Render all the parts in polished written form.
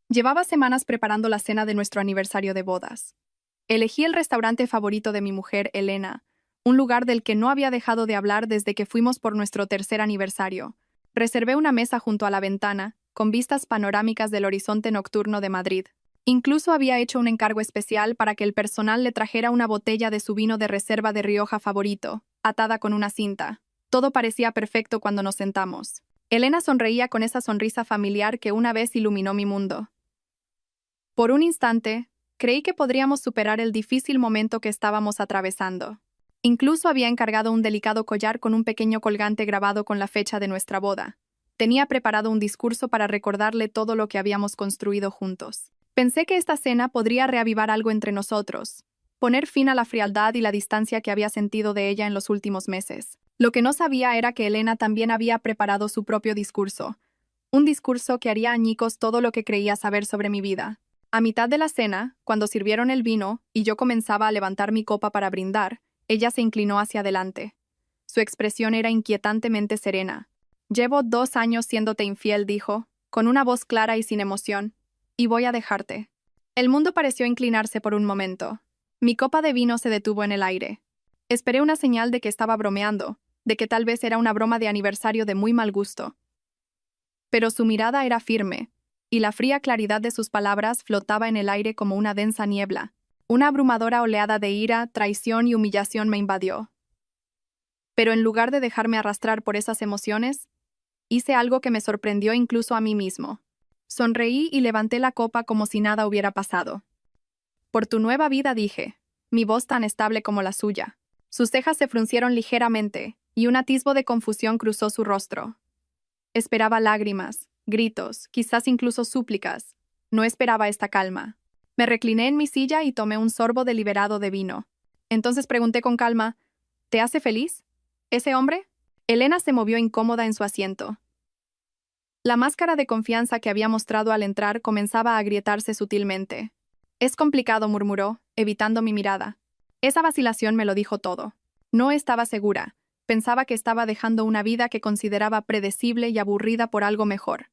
Llevaba semanas preparando la cena de nuestro aniversario de bodas. Elegí el restaurante favorito de mi mujer, Elena, un lugar del que no había dejado de hablar desde que fuimos por nuestro tercer aniversario. Reservé una mesa junto a la ventana, con vistas panorámicas del horizonte nocturno de Madrid. Incluso había hecho un encargo especial para que el personal le trajera una botella de su vino de reserva de Rioja favorito, atada con una cinta. Todo parecía perfecto cuando nos sentamos. Elena sonreía con esa sonrisa familiar que una vez iluminó mi mundo. Por un instante, creí que podríamos superar el difícil momento que estábamos atravesando. Incluso había encargado un delicado collar con un pequeño colgante grabado con la fecha de nuestra boda. Tenía preparado un discurso para recordarle todo lo que habíamos construido juntos. Pensé que esta cena podría reavivar algo entre nosotros, poner fin a la frialdad y la distancia que había sentido de ella en los últimos meses. Lo que no sabía era que Elena también había preparado su propio discurso, un discurso que haría añicos todo lo que creía saber sobre mi vida. A mitad de la cena, cuando sirvieron el vino y yo comenzaba a levantar mi copa para brindar, ella se inclinó hacia adelante. Su expresión era inquietantemente serena. «Llevo 2 años siéndote infiel», dijo, con una voz clara y sin emoción, «y voy a dejarte». El mundo pareció inclinarse por un momento. Mi copa de vino se detuvo en el aire. Esperé una señal de que estaba bromeando, de que tal vez era una broma de aniversario de muy mal gusto. Pero su mirada era firme, y la fría claridad de sus palabras flotaba en el aire como una densa niebla. Una abrumadora oleada de ira, traición y humillación me invadió. Pero en lugar de dejarme arrastrar por esas emociones, hice algo que me sorprendió incluso a mí mismo. Sonreí y levanté la copa como si nada hubiera pasado. «Por tu nueva vida», dije, mi voz tan estable como la suya. Sus cejas se fruncieron ligeramente, y un atisbo de confusión cruzó su rostro. Esperaba lágrimas, gritos, quizás incluso súplicas. No esperaba esta calma. Me recliné en mi silla y tomé un sorbo deliberado de vino. Entonces pregunté con calma, «¿Te hace feliz? ¿Ese hombre?» Elena se movió incómoda en su asiento. La máscara de confianza que había mostrado al entrar comenzaba a agrietarse sutilmente. «Es complicado», murmuró, evitando mi mirada. Esa vacilación me lo dijo todo. No estaba segura. Pensaba que estaba dejando una vida que consideraba predecible y aburrida por algo mejor.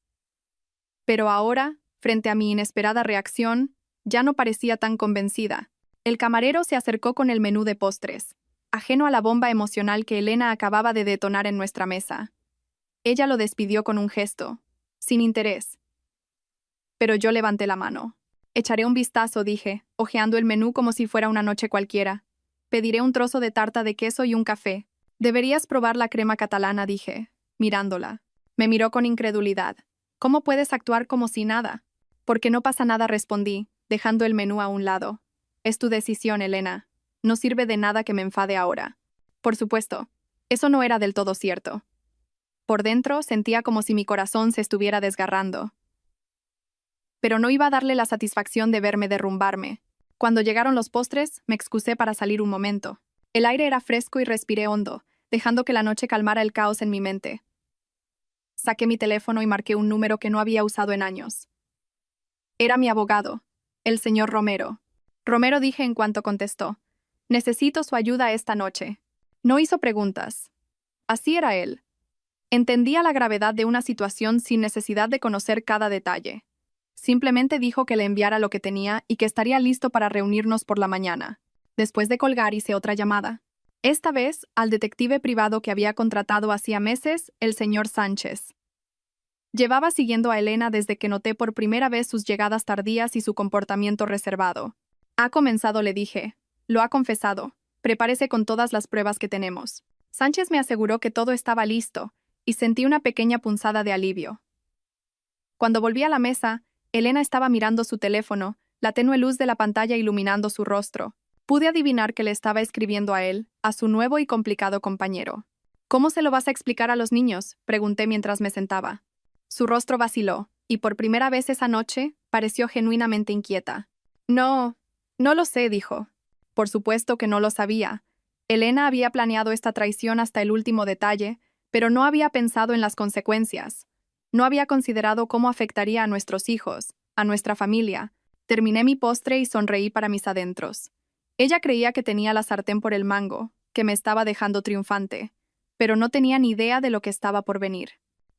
Pero ahora, frente a mi inesperada reacción, ya no parecía tan convencida. El camarero se acercó con el menú de postres, ajeno a la bomba emocional que Elena acababa de detonar en nuestra mesa. Ella lo despidió con un gesto, sin interés. Pero yo levanté la mano. «Echaré un vistazo», dije, hojeando el menú como si fuera una noche cualquiera. «Pediré un trozo de tarta de queso y un café». «Deberías probar la crema catalana», dije, mirándola. Me miró con incredulidad. «¿Cómo puedes actuar como si nada?» «Porque no pasa nada», respondí, dejando el menú a un lado. «Es tu decisión, Elena. No sirve de nada que me enfade ahora». Por supuesto, eso no era del todo cierto. Por dentro sentía como si mi corazón se estuviera desgarrando. Pero no iba a darle la satisfacción de verme derrumbarme. Cuando llegaron los postres, me excusé para salir un momento. El aire era fresco y respiré hondo, dejando que la noche calmara el caos en mi mente. Saqué mi teléfono y marqué un número que no había usado en años. Era mi abogado, el señor Romero. «Romero», dije en cuanto contestó. «Necesito su ayuda esta noche». No hizo preguntas. Así era él. Entendía la gravedad de una situación sin necesidad de conocer cada detalle. Simplemente dijo que le enviara lo que tenía y que estaría listo para reunirnos por la mañana. Después de colgar hice otra llamada. Esta vez al detective privado que había contratado hacía meses, el señor Sánchez. Llevaba siguiendo a Elena desde que noté por primera vez sus llegadas tardías y su comportamiento reservado. «Ha comenzado», le dije. «Lo ha confesado. Prepárese con todas las pruebas que tenemos». Sánchez me aseguró que todo estaba listo, y sentí una pequeña punzada de alivio. Cuando volví a la mesa, Elena estaba mirando su teléfono, la tenue luz de la pantalla iluminando su rostro. Pude adivinar que le estaba escribiendo a él, a su nuevo y complicado compañero. «¿Cómo se lo vas a explicar a los niños?», pregunté mientras me sentaba. Su rostro vaciló, y por primera vez esa noche pareció genuinamente inquieta. «No lo sé», dijo. Por supuesto que no lo sabía. Elena había planeado esta traición hasta el último detalle, pero no había pensado en las consecuencias. No había considerado cómo afectaría a nuestros hijos, a nuestra familia. Terminé mi postre y sonreí para mis adentros. Ella creía que tenía la sartén por el mango, que me estaba dejando triunfante, pero no tenía ni idea de lo que estaba por venir.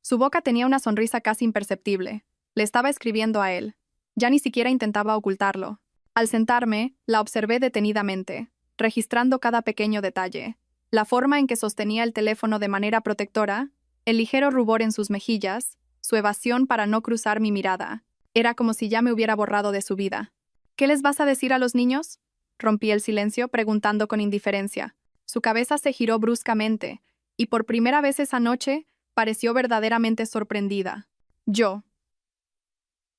Su boca tenía una sonrisa casi imperceptible. Le estaba escribiendo a él. Ya ni siquiera intentaba ocultarlo. Al sentarme, la observé detenidamente, registrando cada pequeño detalle. La forma en que sostenía el teléfono de manera protectora, el ligero rubor en sus mejillas, su evasión para no cruzar mi mirada. Era como si ya me hubiera borrado de su vida. ¿Qué les vas a decir a los niños? Rompí el silencio preguntando con indiferencia. Su cabeza se giró bruscamente, y por primera vez esa noche pareció verdaderamente sorprendida. Yo.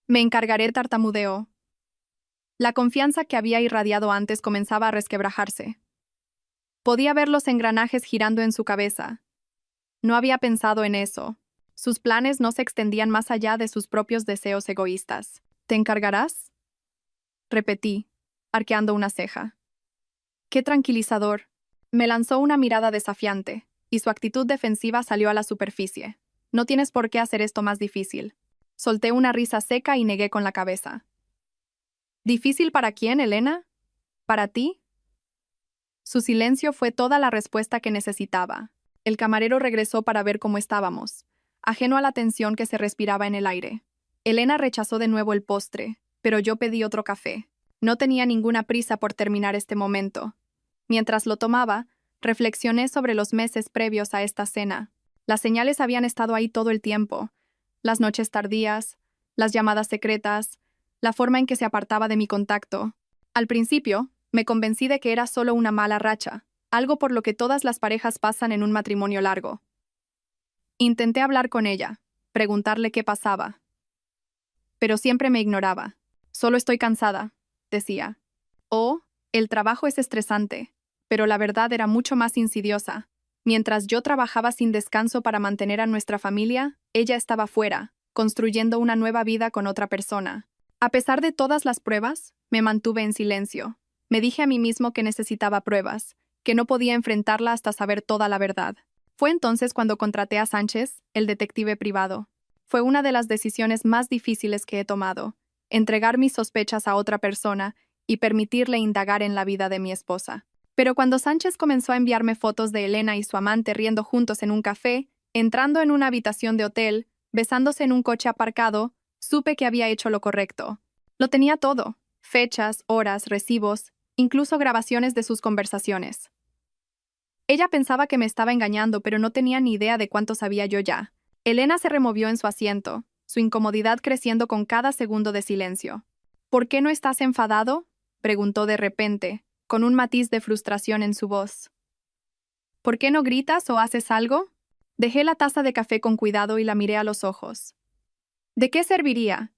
Me encargaré, tartamudeó. La confianza que había irradiado antes comenzaba a resquebrajarse. Podía ver los engranajes girando en su cabeza. No había pensado en eso. Sus planes no se extendían más allá de sus propios deseos egoístas. ¿Te encargarás? Repetí, arqueando una ceja. ¡Qué tranquilizador! Me lanzó una mirada desafiante, y su actitud defensiva salió a la superficie. No tienes por qué hacer esto más difícil. Solté una risa seca y negué con la cabeza. ¿Difícil para quién, Elena? ¿Para ti? Su silencio fue toda la respuesta que necesitaba. El camarero regresó para ver cómo estábamos, ajeno a la tensión que se respiraba en el aire. Elena rechazó de nuevo el postre, pero yo pedí otro café. No tenía ninguna prisa por terminar este momento. Mientras lo tomaba, reflexioné sobre los meses previos a esta cena. Las señales habían estado ahí todo el tiempo. Las noches tardías, las llamadas secretas, la forma en que se apartaba de mi contacto. Al principio, me convencí de que era solo una mala racha, algo por lo que todas las parejas pasan en un matrimonio largo. Intenté hablar con ella, preguntarle qué pasaba. Pero siempre me ignoraba. Solo estoy cansada, decía. O, el trabajo es estresante. Pero la verdad era mucho más insidiosa. Mientras yo trabajaba sin descanso para mantener a nuestra familia, ella estaba fuera, construyendo una nueva vida con otra persona. A pesar de todas las pruebas, me mantuve en silencio. Me dije a mí mismo que necesitaba pruebas, que no podía enfrentarla hasta saber toda la verdad. Fue entonces cuando contraté a Sánchez, el detective privado. Fue una de las decisiones más difíciles que he tomado, entregar mis sospechas a otra persona y permitirle indagar en la vida de mi esposa. Pero cuando Sánchez comenzó a enviarme fotos de Elena y su amante riendo juntos en un café, entrando en una habitación de hotel, besándose en un coche aparcado, supe que había hecho lo correcto. Lo tenía todo: fechas, horas, recibos, incluso grabaciones de sus conversaciones. Ella pensaba que me estaba engañando, pero no tenía ni idea de cuánto sabía yo ya. Elena se removió en su asiento, su incomodidad creciendo con cada segundo de silencio. ¿Por qué no estás enfadado?, preguntó de repente, con un matiz de frustración en su voz. ¿Por qué no gritas o haces algo? Dejé la taza de café con cuidado y la miré a los ojos. ¿De qué serviría?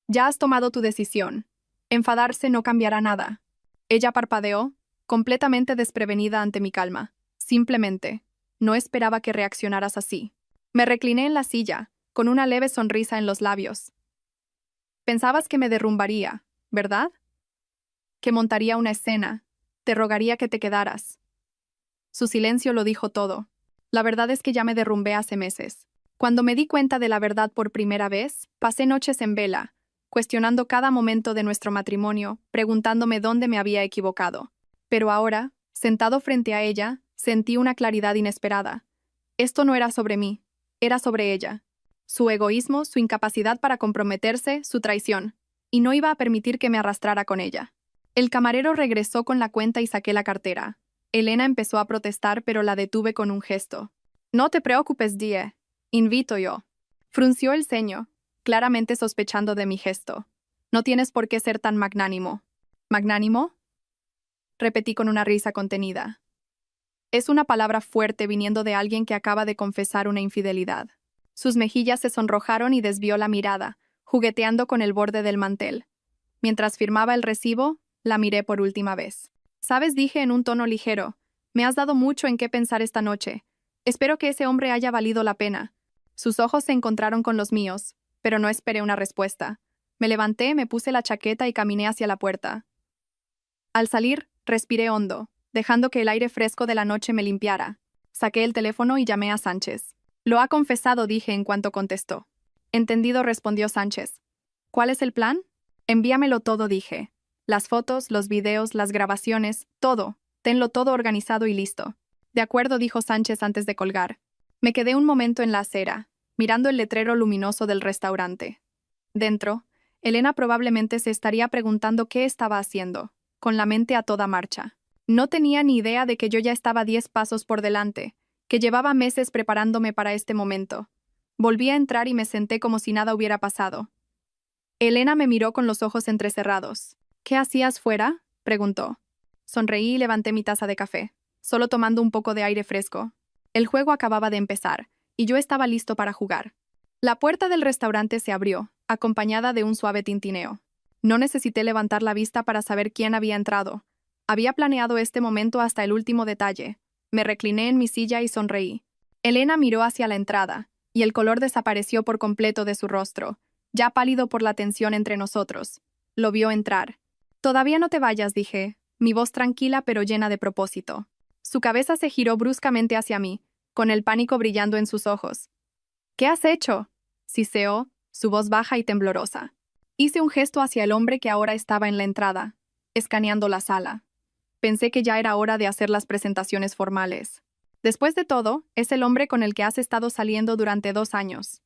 Ya has tomado tu decisión. Enfadarse no cambiará nada. Ella parpadeó, completamente desprevenida ante mi calma. Simplemente, no esperaba que reaccionaras así. Me recliné en la silla, con una leve sonrisa en los labios. Pensabas que me derrumbaría, ¿verdad? Que montaría una escena. Te rogaría que te quedaras. Su silencio lo dijo todo. La verdad es que ya me derrumbé hace meses. Cuando me di cuenta de la verdad por primera vez, pasé noches en vela, cuestionando cada momento de nuestro matrimonio, preguntándome dónde me había equivocado. Pero ahora, sentado frente a ella, sentí una claridad inesperada. Esto no era sobre mí, era sobre ella. Su egoísmo, su incapacidad para comprometerse, su traición. Y no iba a permitir que me arrastrara con ella. El camarero regresó con la cuenta y saqué la cartera. Elena empezó a protestar, pero la detuve con un gesto. No te preocupes, Die. Invito yo. Frunció el ceño, claramente sospechando de mi gesto. No tienes por qué ser tan magnánimo. ¿Magnánimo? Repetí con una risa contenida. Es una palabra fuerte viniendo de alguien que acaba de confesar una infidelidad. Sus mejillas se sonrojaron y desvió la mirada, jugueteando con el borde del mantel. Mientras firmaba el recibo, la miré por última vez. «Sabes», dije en un tono ligero, «me has dado mucho en qué pensar esta noche. Espero que ese hombre haya valido la pena». Sus ojos se encontraron con los míos, pero no esperé una respuesta. Me levanté, me puse la chaqueta y caminé hacia la puerta. Al salir, respiré hondo, dejando que el aire fresco de la noche me limpiara. Saqué el teléfono y llamé a Sánchez. «Lo ha confesado», dije en cuanto contestó. «Entendido», respondió Sánchez. «¿Cuál es el plan?» «Envíamelo todo», dije. «Las fotos, los videos, las grabaciones, todo. Tenlo todo organizado y listo». «De acuerdo», dijo Sánchez antes de colgar. Me quedé un momento en la acera, mirando el letrero luminoso del restaurante. Dentro, Elena probablemente se estaría preguntando qué estaba haciendo, con la mente a toda marcha. No tenía ni idea de que yo ya estaba 10 pasos por delante, que llevaba meses preparándome para este momento. Volví a entrar y me senté como si nada hubiera pasado. Elena me miró con los ojos entrecerrados. ¿Qué hacías fuera?, preguntó. Sonreí y levanté mi taza de café, solo tomando un poco de aire fresco. El juego acababa de empezar, y yo estaba listo para jugar. La puerta del restaurante se abrió, acompañada de un suave tintineo. No necesité levantar la vista para saber quién había entrado. Había planeado este momento hasta el último detalle. Me recliné en mi silla y sonreí. Elena miró hacia la entrada, y el color desapareció por completo de su rostro, ya pálido por la tensión entre nosotros. Lo vio entrar. «Todavía no te vayas», dije, mi voz tranquila pero llena de propósito. Su cabeza se giró bruscamente hacia mí, con el pánico brillando en sus ojos. «¿Qué has hecho?», siseó, su voz baja y temblorosa. Hice un gesto hacia el hombre que ahora estaba en la entrada, escaneando la sala. Pensé que ya era hora de hacer las presentaciones formales. Después de todo, es el hombre con el que has estado saliendo durante 2 años.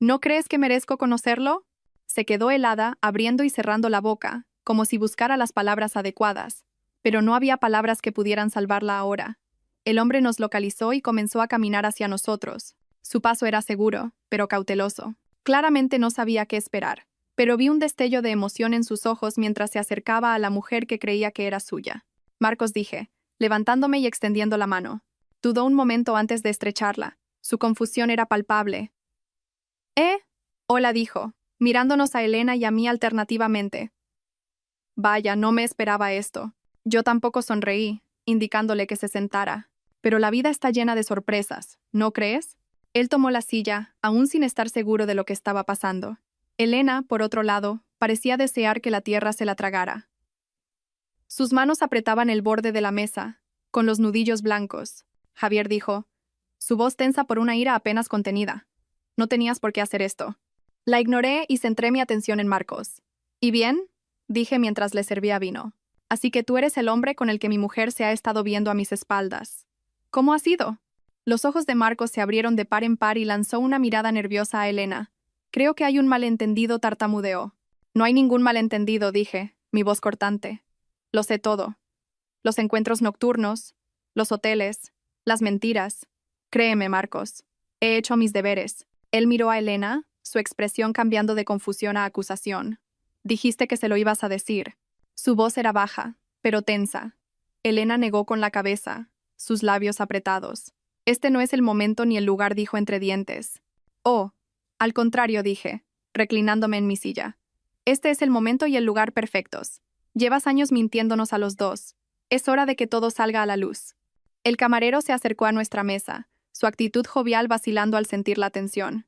¿No crees que merezco conocerlo? Se quedó helada, abriendo y cerrando la boca, como si buscara las palabras adecuadas, pero no había palabras que pudieran salvarla ahora. El hombre nos localizó y comenzó a caminar hacia nosotros. Su paso era seguro, pero cauteloso. Claramente no sabía qué esperar, pero vi un destello de emoción en sus ojos mientras se acercaba a la mujer que creía que era suya. «Marcos», dije, levantándome y extendiendo la mano. Dudó un momento antes de estrecharla. Su confusión era palpable. Hola, dijo, mirándonos a Elena y a mí alternativamente. Vaya, no me esperaba esto. Yo tampoco sonreí, indicándole que se sentara. Pero la vida está llena de sorpresas, ¿no crees? Él tomó la silla, aún sin estar seguro de lo que estaba pasando. Elena, por otro lado, parecía desear que la tierra se la tragara. Sus manos apretaban el borde de la mesa, con los nudillos blancos. Javier dijo, su voz tensa por una ira apenas contenida. No tenías por qué hacer esto. La ignoré y centré mi atención en Marcos. ¿Y bien?, dije mientras le servía vino. Así que tú eres el hombre con el que mi mujer se ha estado viendo a mis espaldas. ¿Cómo ha sido? Los ojos de Marcos se abrieron de par en par y lanzó una mirada nerviosa a Elena. Creo que hay un malentendido, tartamudeó. No hay ningún malentendido, dije, mi voz cortante. Lo sé todo. Los encuentros nocturnos, los hoteles, las mentiras. Créeme, Marcos. He hecho mis deberes. Él miró a Elena, su expresión cambiando de confusión a acusación. Dijiste que se lo ibas a decir. Su voz era baja, pero tensa. Elena negó con la cabeza, sus labios apretados. Este no es el momento ni el lugar, dijo entre dientes. Oh, al contrario, dije, reclinándome en mi silla. Este es el momento y el lugar perfectos. Llevas años mintiéndonos a los dos. Es hora de que todo salga a la luz. El camarero se acercó a nuestra mesa, su actitud jovial vacilando al sentir la tensión.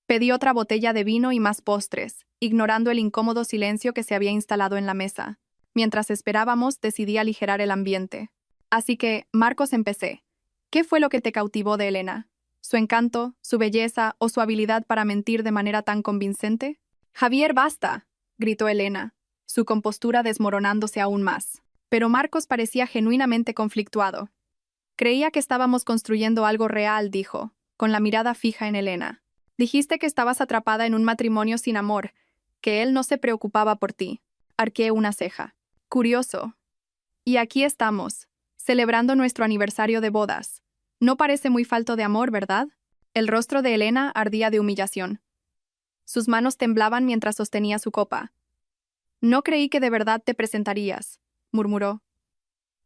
Pedí otra botella de vino y más postres, ignorando el incómodo silencio que se había instalado en la mesa. Mientras esperábamos, decidí aligerar el ambiente. Así que, Marcos, empecé. ¿Qué fue lo que te cautivó de Elena? ¿Su encanto, su belleza o su habilidad para mentir de manera tan convincente? «Javier, basta», gritó Elena, su compostura desmoronándose aún más. Pero Marcos parecía genuinamente conflictuado. «Creía que estábamos construyendo algo real», dijo, con la mirada fija en Elena. «Dijiste que estabas atrapada en un matrimonio sin amor, que él no se preocupaba por ti». Arqueé una ceja. «Curioso. Y aquí estamos, celebrando nuestro aniversario de bodas. No parece muy falto de amor, ¿verdad?» El rostro de Elena ardía de humillación. Sus manos temblaban mientras sostenía su copa. «No creí que de verdad te presentarías», murmuró,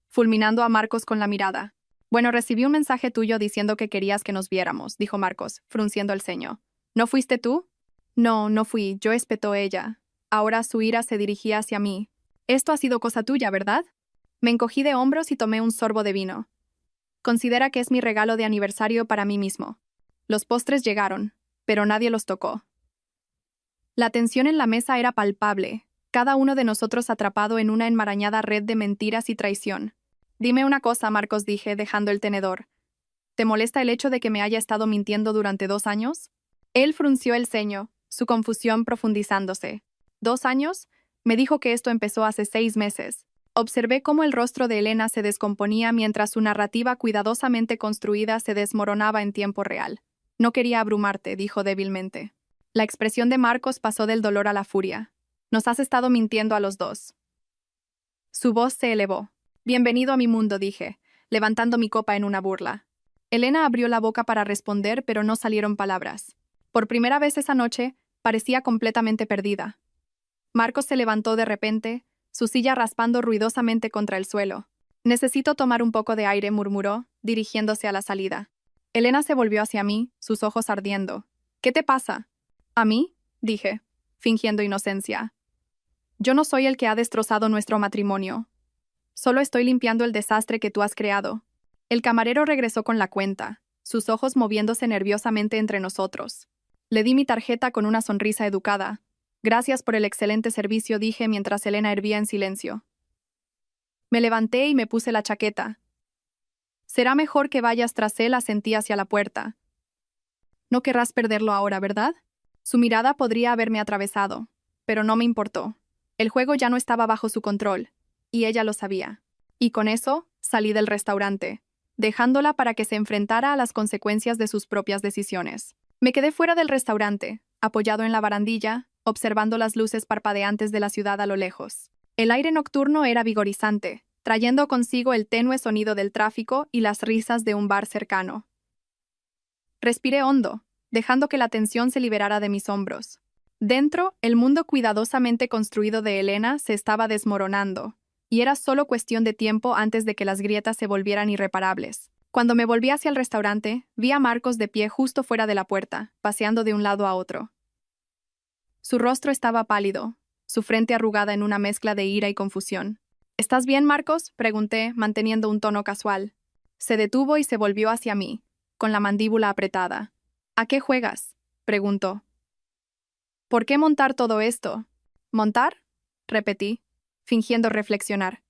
fulminando a Marcos con la mirada. «Bueno, recibí un mensaje tuyo diciendo que querías que nos viéramos», dijo Marcos, frunciendo el ceño. «¿No fuiste tú?» «No, no fui», yo, espetó ella. Ahora su ira se dirigía hacia mí. «Esto ha sido cosa tuya, ¿verdad?» Me encogí de hombros y tomé un sorbo de vino. «Considera que es mi regalo de aniversario para mí mismo». Los postres llegaron, pero nadie los tocó. La tensión en la mesa era palpable, cada uno de nosotros atrapado en una enmarañada red de mentiras y traición. «Dime una cosa», Marcos, dije, dejando el tenedor. «¿Te molesta el hecho de que me haya estado mintiendo durante 2 años?» Él frunció el ceño, su confusión profundizándose. «¿2 años?» Me dijo que esto empezó hace 6 meses. Observé cómo el rostro de Elena se descomponía mientras su narrativa cuidadosamente construida se desmoronaba en tiempo real. «No quería abrumarte», dijo débilmente. La expresión de Marcos pasó del dolor a la furia. Nos has estado mintiendo a los dos. Su voz se elevó. Bienvenido a mi mundo, dije, levantando mi copa en una burla. Elena abrió la boca para responder, pero no salieron palabras. Por primera vez esa noche, parecía completamente perdida. Marcos se levantó de repente, su silla raspando ruidosamente contra el suelo. Necesito tomar un poco de aire, murmuró, dirigiéndose a la salida. Elena se volvió hacia mí, sus ojos ardiendo. ¿Qué te pasa? ¿A mí? Dije, fingiendo inocencia. Yo no soy el que ha destrozado nuestro matrimonio. Solo estoy limpiando el desastre que tú has creado. El camarero regresó con la cuenta, sus ojos moviéndose nerviosamente entre nosotros. Le di mi tarjeta con una sonrisa educada. Gracias por el excelente servicio, dije mientras Elena hervía en silencio. Me levanté y me puse la chaqueta. Será mejor que vayas tras él, asentí hacia la puerta. No querrás perderlo ahora, ¿verdad? Su mirada podría haberme atravesado, pero no me importó. El juego ya no estaba bajo su control, y ella lo sabía. Y con eso, salí del restaurante, dejándola para que se enfrentara a las consecuencias de sus propias decisiones. Me quedé fuera del restaurante, apoyado en la barandilla, observando las luces parpadeantes de la ciudad a lo lejos. El aire nocturno era vigorizante, trayendo consigo el tenue sonido del tráfico y las risas de un bar cercano. Respiré hondo, dejando que la tensión se liberara de mis hombros. Dentro, el mundo cuidadosamente construido de Elena se estaba desmoronando, y era solo cuestión de tiempo antes de que las grietas se volvieran irreparables. Cuando me volví hacia el restaurante, vi a Marcos de pie justo fuera de la puerta, paseando de un lado a otro. Su rostro estaba pálido, su frente arrugada en una mezcla de ira y confusión. ¿Estás bien, Marcos?, pregunté, manteniendo un tono casual. Se detuvo y se volvió hacia mí, con la mandíbula apretada. ¿A qué juegas?, preguntó. ¿Por qué montar todo esto? ¿Montar?, repetí, fingiendo reflexionar.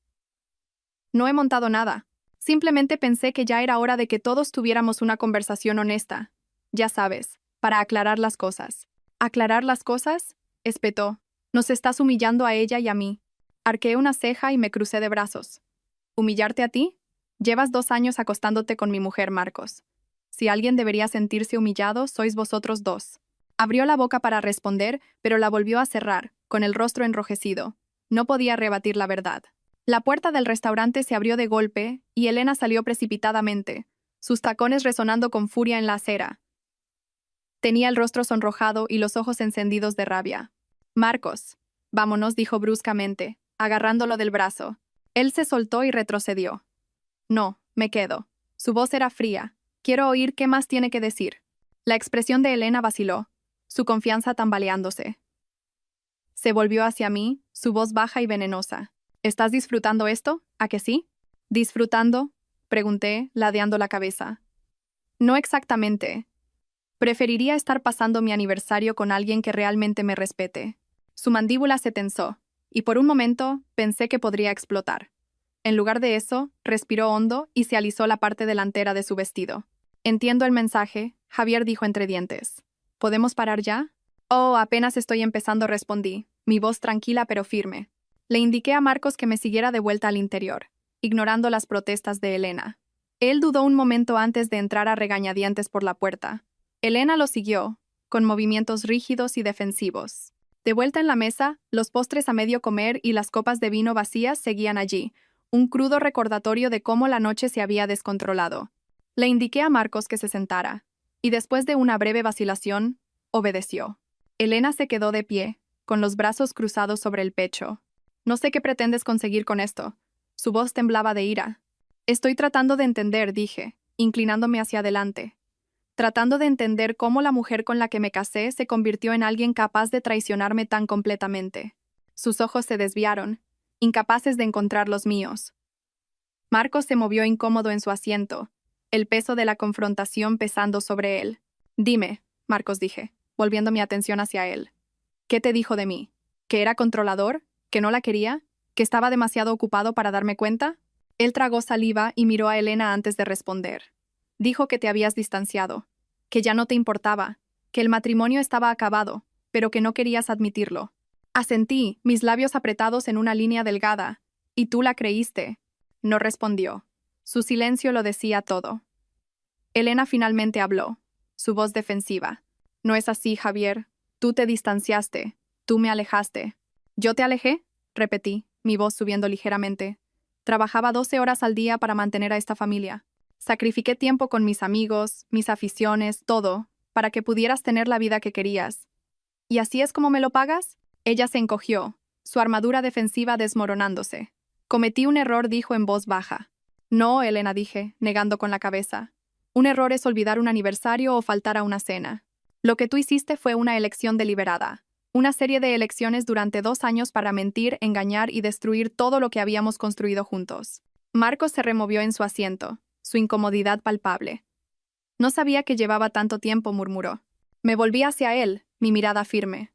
No he montado nada. Simplemente pensé que ya era hora de que todos tuviéramos una conversación honesta. Ya sabes, para aclarar las cosas. ¿Aclarar las cosas?, espetó. Nos estás humillando a ella y a mí. Arqueé una ceja y me crucé de brazos. ¿Humillarte a ti? Llevas 2 años acostándote con mi mujer, Marcos. Si alguien debería sentirse humillado, sois vosotros dos. Abrió la boca para responder, pero la volvió a cerrar, con el rostro enrojecido. No podía rebatir la verdad. La puerta del restaurante se abrió de golpe, y Elena salió precipitadamente, sus tacones resonando con furia en la acera. Tenía el rostro sonrojado y los ojos encendidos de rabia. Marcos, vámonos, dijo bruscamente, agarrándolo del brazo. Él se soltó y retrocedió. No, me quedo. Su voz era fría. Quiero oír qué más tiene que decir. La expresión de Elena vaciló, su confianza tambaleándose. Se volvió hacia mí, su voz baja y venenosa. ¿Estás disfrutando esto? ¿A que sí? ¿Disfrutando?, pregunté, ladeando la cabeza. No exactamente. Preferiría estar pasando mi aniversario con alguien que realmente me respete. Su mandíbula se tensó, y por un momento pensé que podría explotar. En lugar de eso, respiró hondo y se alisó la parte delantera de su vestido. Entiendo el mensaje, Javier dijo entre dientes. ¿Podemos parar ya? Oh, apenas estoy empezando, respondí, mi voz tranquila pero firme. Le indiqué a Marcos que me siguiera de vuelta al interior, ignorando las protestas de Elena. Él dudó un momento antes de entrar a regañadientes por la puerta. Elena lo siguió, con movimientos rígidos y defensivos. De vuelta en la mesa, los postres a medio comer y las copas de vino vacías seguían allí, un crudo recordatorio de cómo la noche se había descontrolado. Le indiqué a Marcos que se sentara, y después de una breve vacilación, obedeció. Elena se quedó de pie, con los brazos cruzados sobre el pecho. No sé qué pretendes conseguir con esto. Su voz temblaba de ira. Estoy tratando de entender, dije, inclinándome hacia adelante. Tratando de entender cómo la mujer con la que me casé se convirtió en alguien capaz de traicionarme tan completamente. Sus ojos se desviaron, incapaces de encontrar los míos. Marcos se movió incómodo en su asiento, el peso de la confrontación pesando sobre él. Dime, Marcos, dije, volviendo mi atención hacia él. ¿Qué te dijo de mí? ¿Que era controlador? ¿Que no la quería? ¿Que estaba demasiado ocupado para darme cuenta? Él tragó saliva y miró a Elena antes de responder. Dijo que te habías distanciado, que ya no te importaba, que el matrimonio estaba acabado, pero que no querías admitirlo. Asentí, mis labios apretados en una línea delgada. ¿Y tú la creíste? No respondió. Su silencio lo decía todo. Elena finalmente habló, su voz defensiva. No es así, Javier. Tú te distanciaste. Tú me alejaste. ¿Yo te alejé? Repetí, mi voz subiendo ligeramente. Trabajaba 12 horas al día para mantener a esta familia. Sacrifiqué tiempo con mis amigos, mis aficiones, todo, para que pudieras tener la vida que querías. ¿Y así es como me lo pagas? Ella se encogió, su armadura defensiva desmoronándose. Cometí un error, dijo en voz baja. No, Elena, dije, negando con la cabeza. Un error es olvidar un aniversario o faltar a una cena. Lo que tú hiciste fue una elección deliberada. Una serie de elecciones durante 2 años para mentir, engañar y destruir todo lo que habíamos construido juntos. Marcos se removió en su asiento, su incomodidad palpable. No sabía que llevaba tanto tiempo, murmuró. Me volví hacia él, mi mirada firme.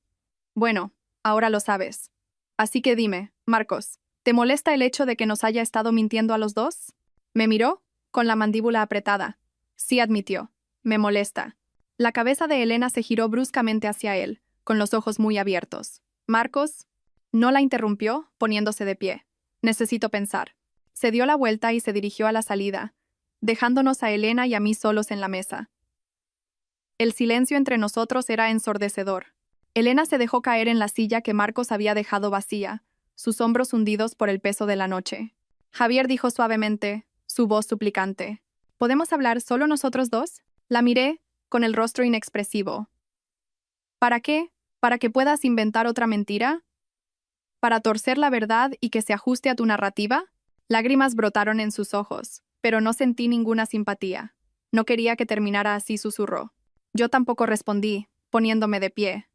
Bueno, ahora lo sabes. Así que dime, Marcos, ¿te molesta el hecho de que nos haya estado mintiendo a los dos? Me miró, con la mandíbula apretada. Sí, admitió. Me molesta. La cabeza de Elena se giró bruscamente hacia él, con los ojos muy abiertos. Marcos no la interrumpió, poniéndose de pie. Necesito pensar. Se dio la vuelta y se dirigió a la salida, dejándonos a Elena y a mí solos en la mesa. El silencio entre nosotros era ensordecedor. Elena se dejó caer en la silla que Marcos había dejado vacía, sus hombros hundidos por el peso de la noche. Javier dijo suavemente, su voz suplicante. ¿Podemos hablar solo nosotros dos? La miré, con el rostro inexpresivo. ¿Para qué? ¿Para que puedas inventar otra mentira? ¿Para torcer la verdad y que se ajuste a tu narrativa? Lágrimas brotaron en sus ojos, pero no sentí ninguna simpatía. No quería que terminara así, susurró. Yo tampoco respondí, poniéndome de pie.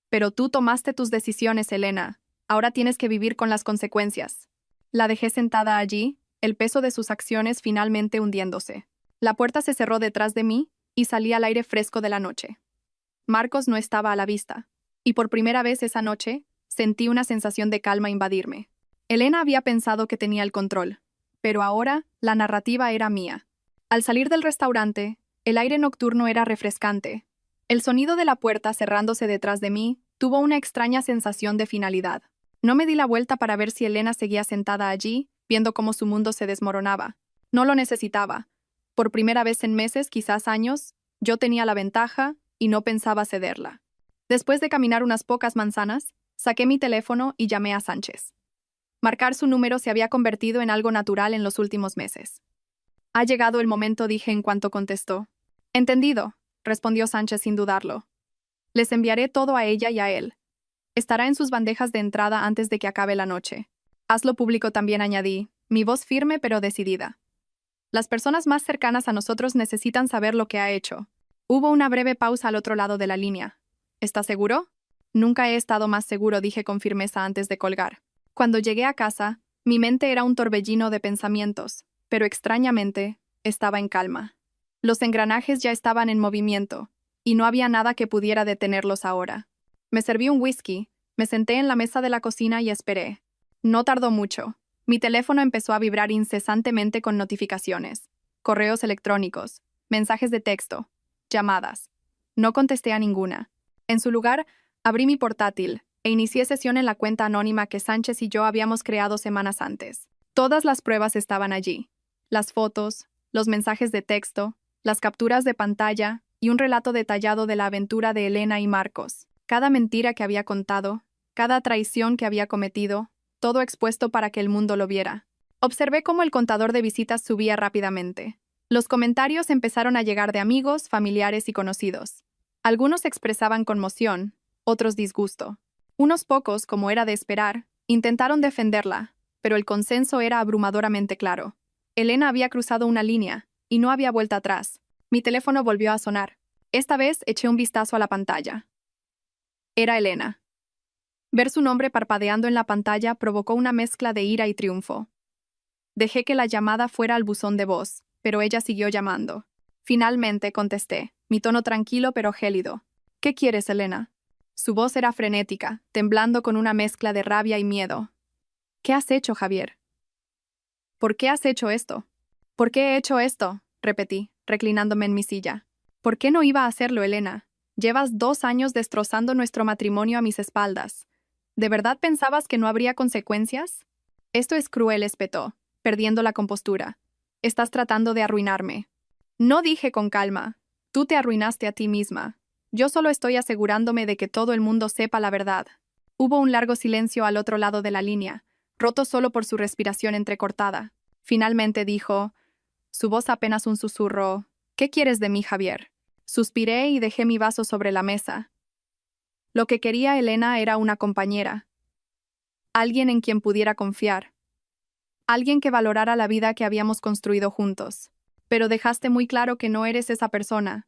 Pero tú tomaste tus decisiones, Elena. Ahora tienes que vivir con las consecuencias. La dejé sentada allí, el peso de sus acciones finalmente hundiéndose. La puerta se cerró detrás de mí y salí al aire fresco de la noche. Marcos no estaba a la vista, y por primera vez esa noche sentí una sensación de calma invadirme. Elena había pensado que tenía el control, pero ahora la narrativa era mía. Al salir del restaurante, el aire nocturno era refrescante. El sonido de la puerta cerrándose detrás de mí tuvo una extraña sensación de finalidad. No me di la vuelta para ver si Elena seguía sentada allí, viendo cómo su mundo se desmoronaba. No lo necesitaba. Por primera vez en meses, quizás años, yo tenía la ventaja y no pensaba cederla. Después de caminar unas pocas manzanas, saqué mi teléfono y llamé a Sánchez. Marcar su número se había convertido en algo natural en los últimos meses. Ha llegado el momento, dije en cuanto contestó. Entendido, respondió Sánchez sin dudarlo. Les enviaré todo a ella y a él. Estará en sus bandejas de entrada antes de que acabe la noche. Hazlo público también, añadí, mi voz firme pero decidida. Las personas más cercanas a nosotros necesitan saber lo que ha hecho. Hubo una breve pausa al otro lado de la línea. ¿Estás seguro? Nunca he estado más seguro, dije con firmeza antes de colgar. Cuando llegué a casa, mi mente era un torbellino de pensamientos, pero extrañamente, estaba en calma. Los engranajes ya estaban en movimiento, y no había nada que pudiera detenerlos ahora. Me serví un whisky, me senté en la mesa de la cocina y esperé. No tardó mucho. Mi teléfono empezó a vibrar incesantemente con notificaciones, correos electrónicos, mensajes de texto, llamadas. No contesté a ninguna. En su lugar, abrí mi portátil e inicié sesión en la cuenta anónima que Sánchez y yo habíamos creado semanas antes. Todas las pruebas estaban allí. Las fotos, los mensajes de texto, las capturas de pantalla y un relato detallado de la aventura de Elena y Marcos. Cada mentira que había contado, cada traición que había cometido, todo expuesto para que el mundo lo viera. Observé cómo el contador de visitas subía rápidamente. Los comentarios empezaron a llegar de amigos, familiares y conocidos. Algunos expresaban conmoción, otros disgusto. Unos pocos, como era de esperar, intentaron defenderla, pero el consenso era abrumadoramente claro. Elena había cruzado una línea, y no había vuelta atrás. Mi teléfono volvió a sonar. Esta vez eché un vistazo a la pantalla. Era Elena. Ver su nombre parpadeando en la pantalla provocó una mezcla de ira y triunfo. Dejé que la llamada fuera al buzón de voz, pero ella siguió llamando. Finalmente contesté, mi tono tranquilo pero gélido. ¿Qué quieres, Elena? Su voz era frenética, temblando con una mezcla de rabia y miedo. ¿Qué has hecho, Javier? ¿Por qué has hecho esto? ¿Por qué he hecho esto? Repetí, reclinándome en mi silla. ¿Por qué no iba a hacerlo, Elena? Llevas 2 años destrozando nuestro matrimonio a mis espaldas. ¿De verdad pensabas que no habría consecuencias? Esto es cruel, espetó, perdiendo la compostura. Estás tratando de arruinarme. No, dije con calma. Tú te arruinaste a ti misma. Yo solo estoy asegurándome de que todo el mundo sepa la verdad. Hubo un largo silencio al otro lado de la línea, roto solo por su respiración entrecortada. Finalmente dijo, su voz apenas un susurro, ¿qué quieres de mí, Javier? Suspiré y dejé mi vaso sobre la mesa. Lo que quería Elena era una compañera. Alguien en quien pudiera confiar. Alguien que valorara la vida que habíamos construido juntos. Pero dejaste muy claro que no eres esa persona.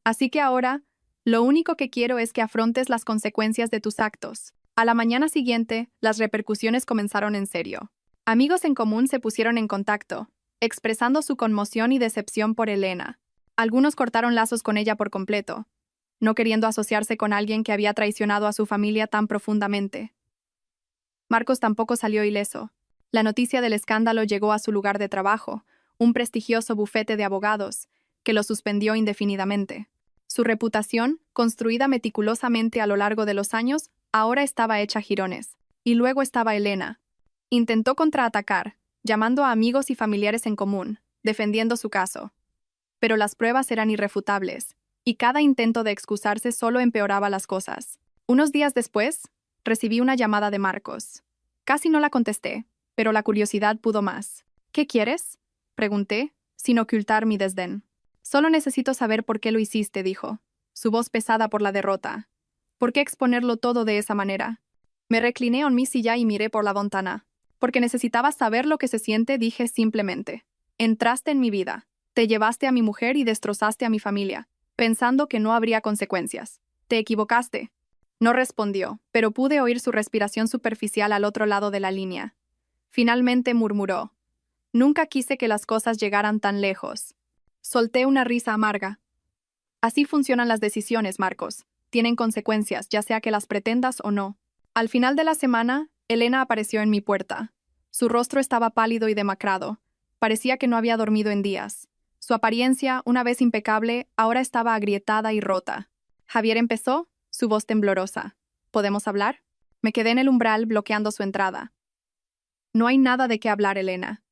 Así que ahora, lo único que quiero es que afrontes las consecuencias de tus actos. A la mañana siguiente, las repercusiones comenzaron en serio. Amigos en común se pusieron en contacto, expresando su conmoción y decepción por Elena. Algunos cortaron lazos con ella por completo, no queriendo asociarse con alguien que había traicionado a su familia tan profundamente. Marcos tampoco salió ileso. La noticia del escándalo llegó a su lugar de trabajo, un prestigioso bufete de abogados, que lo suspendió indefinidamente. Su reputación, construida meticulosamente a lo largo de los años, ahora estaba hecha jirones. Y luego estaba Elena. Intentó contraatacar, llamando a amigos y familiares en común, defendiendo su caso. Pero las pruebas eran irrefutables, y cada intento de excusarse solo empeoraba las cosas. Unos días después, recibí una llamada de Marcos. Casi no la contesté, pero la curiosidad pudo más. ¿Qué quieres?, pregunté, sin ocultar mi desdén. Solo necesito saber por qué lo hiciste, dijo, su voz pesada por la derrota. ¿Por qué exponerlo todo de esa manera? Me recliné en mi silla y miré por la ventana. Porque necesitaba saber lo que se siente, dije simplemente. Entraste en mi vida. Te llevaste a mi mujer y destrozaste a mi familia, pensando que no habría consecuencias. Te equivocaste. No respondió, pero pude oír su respiración superficial al otro lado de la línea. Finalmente murmuró. Nunca quise que las cosas llegaran tan lejos. Solté una risa amarga. Así funcionan las decisiones, Marcos. Tienen consecuencias, ya sea que las pretendas o no. Al final de la semana, Elena apareció en mi puerta. Su rostro estaba pálido y demacrado. Parecía que no había dormido en días. Su apariencia, una vez impecable, ahora estaba agrietada y rota. Javier empezó, su voz temblorosa. ¿Podemos hablar? Me quedé en el umbral bloqueando su entrada. No hay nada de qué hablar, Elena.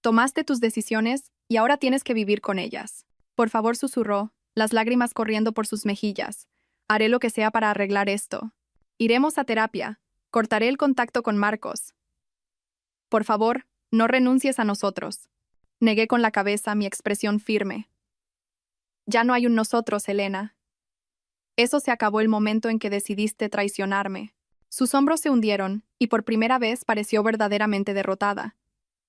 Tomaste tus decisiones y ahora tienes que vivir con ellas. Por favor, susurró, las lágrimas corriendo por sus mejillas. Haré lo que sea para arreglar esto. Iremos a terapia. Cortaré el contacto con Marcos. Por favor, no renuncies a nosotros. Negué con la cabeza, mi expresión firme. Ya no hay un nosotros, Elena. Eso se acabó el momento en que decidiste traicionarme. Sus hombros se hundieron, y por primera vez pareció verdaderamente derrotada.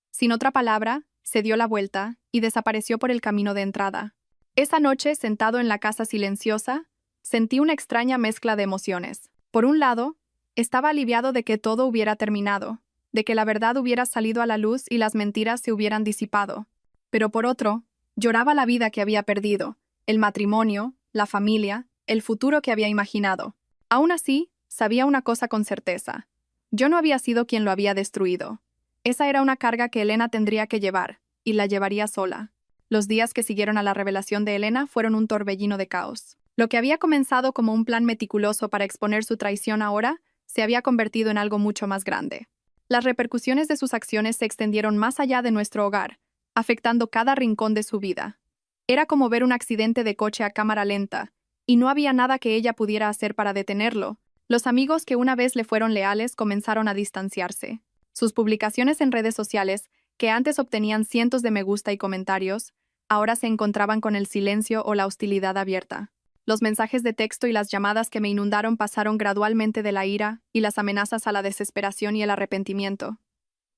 Sin otra palabra, se dio la vuelta y desapareció por el camino de entrada. Esa noche, sentado en la casa silenciosa, sentí una extraña mezcla de emociones. Por un lado, estaba aliviado de que todo hubiera terminado, de que la verdad hubiera salido a la luz y las mentiras se hubieran disipado. Pero por otro, lloraba la vida que había perdido, el matrimonio, la familia, el futuro que había imaginado. Aún así, sabía una cosa con certeza. Yo no había sido quien lo había destruido. Esa era una carga que Elena tendría que llevar, y la llevaría sola. Los días que siguieron a la revelación de Elena fueron un torbellino de caos. Lo que había comenzado como un plan meticuloso para exponer su traición ahora, se había convertido en algo mucho más grande. Las repercusiones de sus acciones se extendieron más allá de nuestro hogar, afectando cada rincón de su vida. Era como ver un accidente de coche a cámara lenta, y no había nada que ella pudiera hacer para detenerlo. Los amigos que una vez le fueron leales comenzaron a distanciarse. Sus publicaciones en redes sociales, que antes obtenían cientos de me gusta y comentarios, ahora se encontraban con el silencio o la hostilidad abierta. Los mensajes de texto y las llamadas que me inundaron pasaron gradualmente de la ira y las amenazas a la desesperación y el arrepentimiento.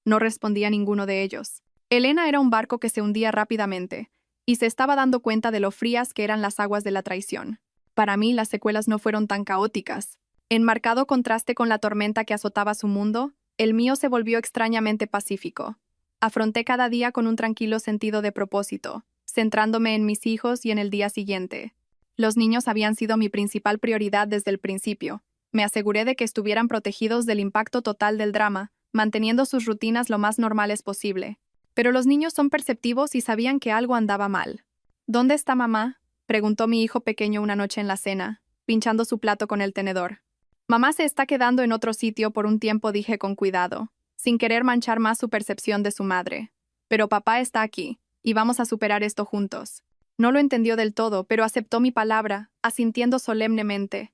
No respondía a ninguno de ellos. Elena era un barco que se hundía rápidamente, y se estaba dando cuenta de lo frías que eran las aguas de la traición. Para mí, las secuelas no fueron tan caóticas. En marcado contraste con la tormenta que azotaba su mundo, el mío se volvió extrañamente pacífico. Afronté cada día con un tranquilo sentido de propósito, centrándome en mis hijos y en el día siguiente. Los niños habían sido mi principal prioridad desde el principio. Me aseguré de que estuvieran protegidos del impacto total del drama, manteniendo sus rutinas lo más normales posible. Pero los niños son perceptivos y sabían que algo andaba mal. ¿Dónde está mamá?, preguntó mi hijo pequeño una noche en la cena, pinchando su plato con el tenedor. Mamá se está quedando en otro sitio por un tiempo, dije con cuidado, sin querer manchar más su percepción de su madre. Pero papá está aquí, y vamos a superar esto juntos. No lo entendió del todo, pero aceptó mi palabra, asintiendo solemnemente.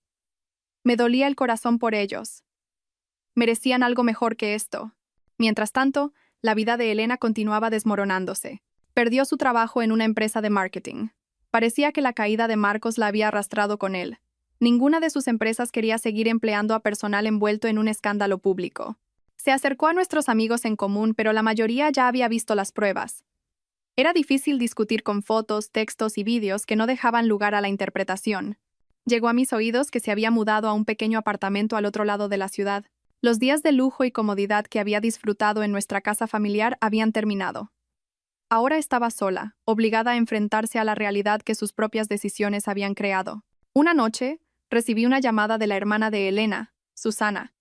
Me dolía el corazón por ellos. Merecían algo mejor que esto. Mientras tanto, la vida de Elena continuaba desmoronándose. Perdió su trabajo en una empresa de marketing. Parecía que la caída de Marcos la había arrastrado con él. Ninguna de sus empresas quería seguir empleando a personal envuelto en un escándalo público. Se acercó a nuestros amigos en común, pero la mayoría ya había visto las pruebas. Era difícil discutir con fotos, textos y vídeos que no dejaban lugar a la interpretación. Llegó a mis oídos que se había mudado a un pequeño apartamento al otro lado de la ciudad. Los días de lujo y comodidad que había disfrutado en nuestra casa familiar habían terminado. Ahora estaba sola, obligada a enfrentarse a la realidad que sus propias decisiones habían creado. Una noche, recibí una llamada de la hermana de Elena, Susana.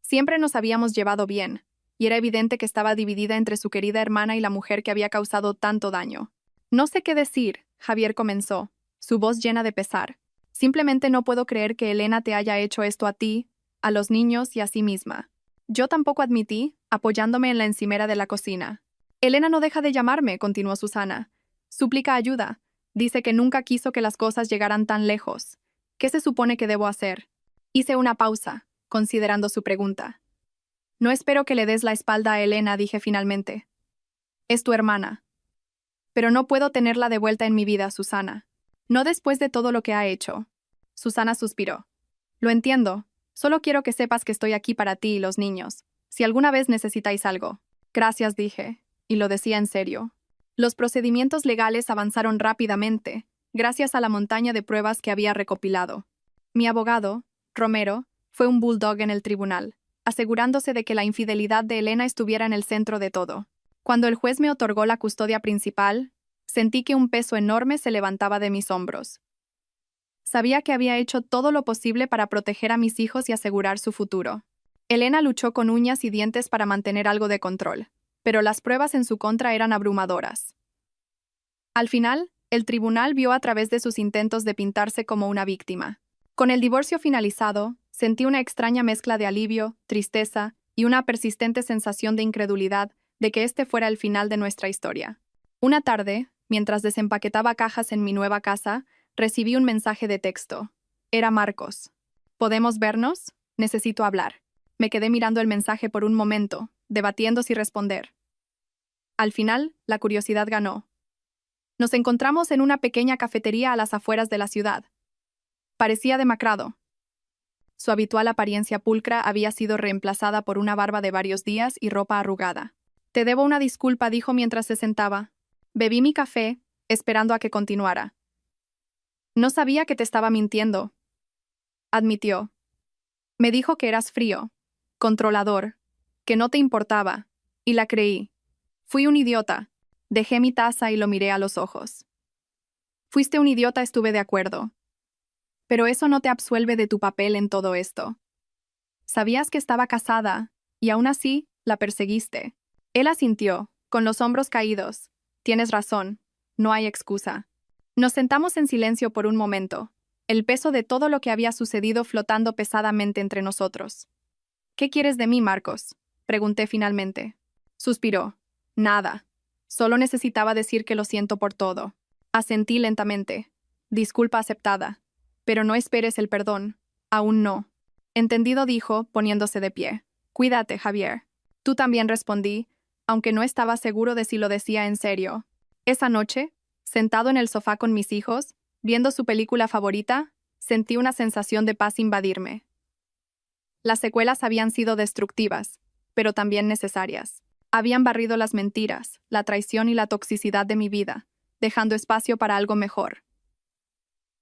Siempre nos habíamos llevado bien, y era evidente que estaba dividida entre su querida hermana y la mujer que había causado tanto daño. No sé qué decir, Javier comenzó, su voz llena de pesar. Simplemente no puedo creer que Elena te haya hecho esto a ti, a los niños y a sí misma. Yo tampoco, admití, apoyándome en la encimera de la cocina. Elena no deja de llamarme, continuó Susana. Suplica ayuda. Dice que nunca quiso que las cosas llegaran tan lejos. ¿Qué se supone que debo hacer? Hice una pausa, considerando su pregunta. No espero que le des la espalda a Elena, dije finalmente. Es tu hermana. Pero no puedo tenerla de vuelta en mi vida, Susana. No después de todo lo que ha hecho. Susana suspiró. Lo entiendo. Solo quiero que sepas que estoy aquí para ti y los niños. Si alguna vez necesitáis algo. Gracias, dije. Y lo decía en serio. Los procedimientos legales avanzaron rápidamente, gracias a la montaña de pruebas que había recopilado. Mi abogado, Romero, fue un bulldog en el tribunal, asegurándose de que la infidelidad de Elena estuviera en el centro de todo. Cuando el juez me otorgó la custodia principal, sentí que un peso enorme se levantaba de mis hombros. Sabía que había hecho todo lo posible para proteger a mis hijos y asegurar su futuro. Elena luchó con uñas y dientes para mantener algo de control, pero las pruebas en su contra eran abrumadoras. Al final, el tribunal vio a través de sus intentos de pintarse como una víctima. Con el divorcio finalizado, sentí una extraña mezcla de alivio, tristeza y una persistente sensación de incredulidad de que este fuera el final de nuestra historia. Una tarde, mientras desempaquetaba cajas en mi nueva casa, recibí un mensaje de texto. Era Marcos. ¿Podemos vernos? Necesito hablar. Me quedé mirando el mensaje por un momento, debatiendo si responder. Al final, la curiosidad ganó. Nos encontramos en una pequeña cafetería a las afueras de la ciudad. Parecía demacrado. Su habitual apariencia pulcra había sido reemplazada por una barba de varios días y ropa arrugada. Te debo una disculpa, dijo mientras se sentaba. Bebí mi café, esperando a que continuara. No sabía que te estaba mintiendo, admitió. Me dijo que eras frío, controlador, que no te importaba, y la creí. Fui un idiota. Dejé mi taza y lo miré a los ojos. Fuiste un idiota, estuve de acuerdo. Pero eso no te absuelve de tu papel en todo esto. Sabías que estaba casada, y aún así, la perseguiste. Él asintió, con los hombros caídos. Tienes razón, no hay excusa. Nos sentamos en silencio por un momento, el peso de todo lo que había sucedido flotando pesadamente entre nosotros. ¿Qué quieres de mí, Marcos?, pregunté finalmente. Suspiró. Nada. Solo necesitaba decir que lo siento por todo. Asentí lentamente. Disculpa aceptada. Pero no esperes el perdón. Aún no. Entendido, dijo, poniéndose de pie. Cuídate, Javier. Tú también, respondí, aunque no estaba seguro de si lo decía en serio. Esa noche, sentado en el sofá con mis hijos, viendo su película favorita, sentí una sensación de paz invadirme. Las secuelas habían sido destructivas, pero también necesarias. Habían barrido las mentiras, la traición y la toxicidad de mi vida, dejando espacio para algo mejor.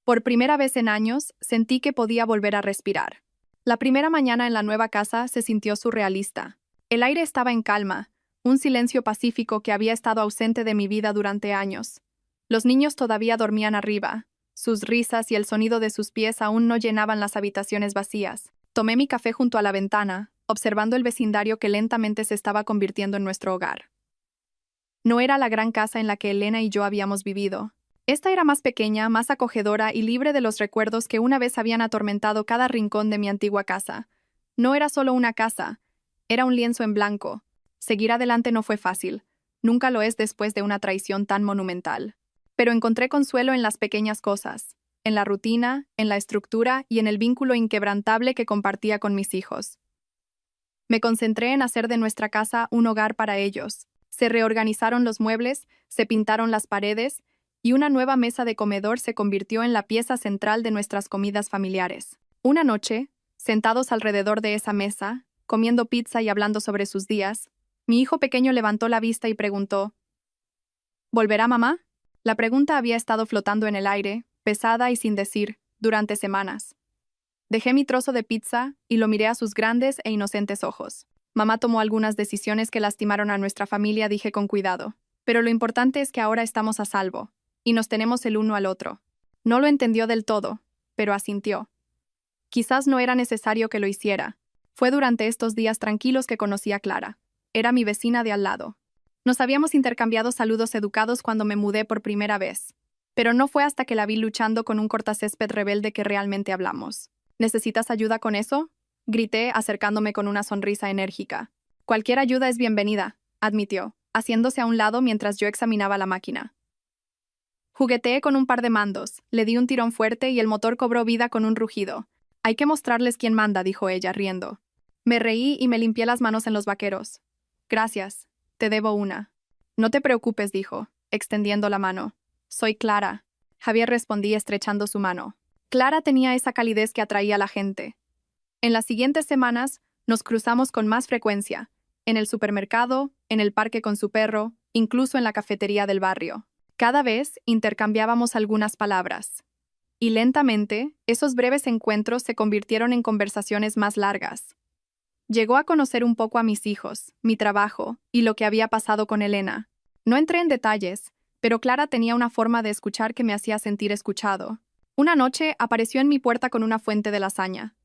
Por primera vez en años, sentí que podía volver a respirar. La primera mañana en la nueva casa se sintió surrealista. El aire estaba en calma, un silencio pacífico que había estado ausente de mi vida durante años. Los niños todavía dormían arriba. Sus risas y el sonido de sus pies aún no llenaban las habitaciones vacías. Tomé mi café junto a la ventana, observando el vecindario que lentamente se estaba convirtiendo en nuestro hogar. No era la gran casa en la que Elena y yo habíamos vivido. Esta era más pequeña, más acogedora y libre de los recuerdos que una vez habían atormentado cada rincón de mi antigua casa. No era solo una casa, era un lienzo en blanco. Seguir adelante no fue fácil. Nunca lo es después de una traición tan monumental. Pero encontré consuelo en las pequeñas cosas, en la rutina, en la estructura y en el vínculo inquebrantable que compartía con mis hijos. Me concentré en hacer de nuestra casa un hogar para ellos. Se reorganizaron los muebles, se pintaron las paredes, y una nueva mesa de comedor se convirtió en la pieza central de nuestras comidas familiares. Una noche, sentados alrededor de esa mesa, comiendo pizza y hablando sobre sus días, mi hijo pequeño levantó la vista y preguntó: ¿Volverá mamá? La pregunta había estado flotando en el aire, pesada y sin decir, durante semanas. Dejé mi trozo de pizza y lo miré a sus grandes e inocentes ojos. Mamá tomó algunas decisiones que lastimaron a nuestra familia, dije con cuidado. Pero lo importante es que ahora estamos a salvo, y nos tenemos el uno al otro. No lo entendió del todo, pero asintió. Quizás no era necesario que lo hiciera. Fue durante estos días tranquilos que conocí a Clara. Era mi vecina de al lado. Nos habíamos intercambiado saludos educados cuando me mudé por primera vez. Pero no fue hasta que la vi luchando con un cortacésped rebelde que realmente hablamos. ¿Necesitas ayuda con eso?, grité, acercándome con una sonrisa enérgica. Cualquier ayuda es bienvenida, admitió, haciéndose a un lado mientras yo examinaba la máquina. Jugueteé con un par de mandos, le di un tirón fuerte y el motor cobró vida con un rugido. Hay que mostrarles quién manda, dijo ella, riendo. Me reí y me limpié las manos en los vaqueros. Gracias, te debo una. No te preocupes, dijo, extendiendo la mano. Soy Clara. Javier respondí estrechando su mano. Clara tenía esa calidez que atraía a la gente. En las siguientes semanas, nos cruzamos con más frecuencia, en el supermercado, en el parque con su perro, incluso en la cafetería del barrio. Cada vez intercambiábamos algunas palabras. Y lentamente, esos breves encuentros se convirtieron en conversaciones más largas. Llegó a conocer un poco a mis hijos, mi trabajo y lo que había pasado con Elena. No entré en detalles, pero Clara tenía una forma de escuchar que me hacía sentir escuchado. Una noche apareció en mi puerta con una fuente de lasaña.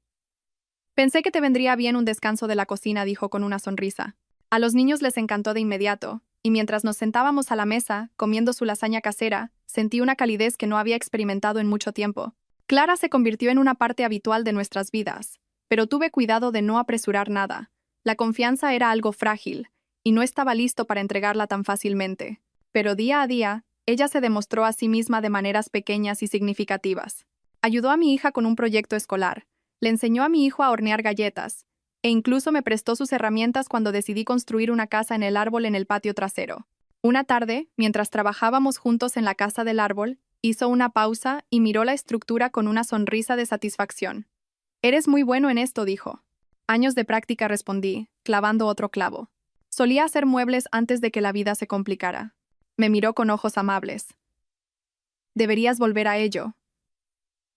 Pensé que te vendría bien un descanso de la cocina, dijo con una sonrisa. A los niños les encantó de inmediato, y mientras nos sentábamos a la mesa, comiendo su lasaña casera, sentí una calidez que no había experimentado en mucho tiempo. Clara se convirtió en una parte habitual de nuestras vidas, pero tuve cuidado de no apresurar nada. La confianza era algo frágil, y no estaba listo para entregarla tan fácilmente. Pero día a día, ella se demostró a sí misma de maneras pequeñas y significativas. Ayudó a mi hija con un proyecto escolar, le enseñó a mi hijo a hornear galletas, e incluso me prestó sus herramientas cuando decidí construir una casa en el árbol en el patio trasero. Una tarde, mientras trabajábamos juntos en la casa del árbol, hizo una pausa y miró la estructura con una sonrisa de satisfacción. «Eres muy bueno en esto», dijo. «Años de práctica», respondí, clavando otro clavo. Solía hacer muebles antes de que la vida se complicara. Me miró con ojos amables. «Deberías volver a ello.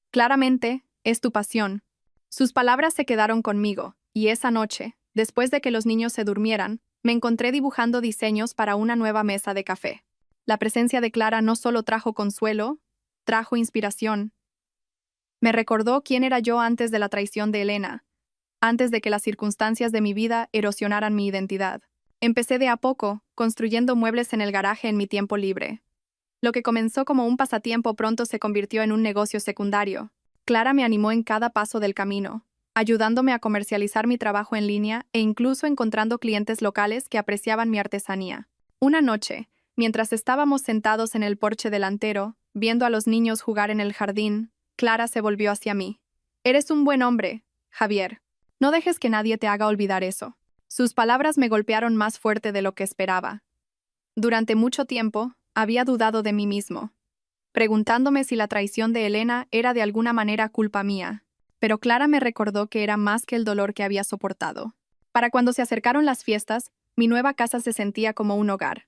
Claramente, es tu pasión». Sus palabras se quedaron conmigo, y esa noche, después de que los niños se durmieran, me encontré dibujando diseños para una nueva mesa de café. La presencia de Clara no solo trajo consuelo, trajo inspiración. Me recordó quién era yo antes de la traición de Elena, antes de que las circunstancias de mi vida erosionaran mi identidad. Empecé de a poco, construyendo muebles en el garaje en mi tiempo libre. Lo que comenzó como un pasatiempo pronto se convirtió en un negocio secundario. Clara me animó en cada paso del camino, ayudándome a comercializar mi trabajo en línea e incluso encontrando clientes locales que apreciaban mi artesanía. Una noche, mientras estábamos sentados en el porche delantero, viendo a los niños jugar en el jardín, Clara se volvió hacia mí. «Eres un buen hombre, Javier. No dejes que nadie te haga olvidar eso». Sus palabras me golpearon más fuerte de lo que esperaba. Durante mucho tiempo, había dudado de mí mismo, preguntándome si la traición de Elena era de alguna manera culpa mía. Pero Clara me recordó que era más que el dolor que había soportado. Para cuando se acercaron las fiestas, mi nueva casa se sentía como un hogar.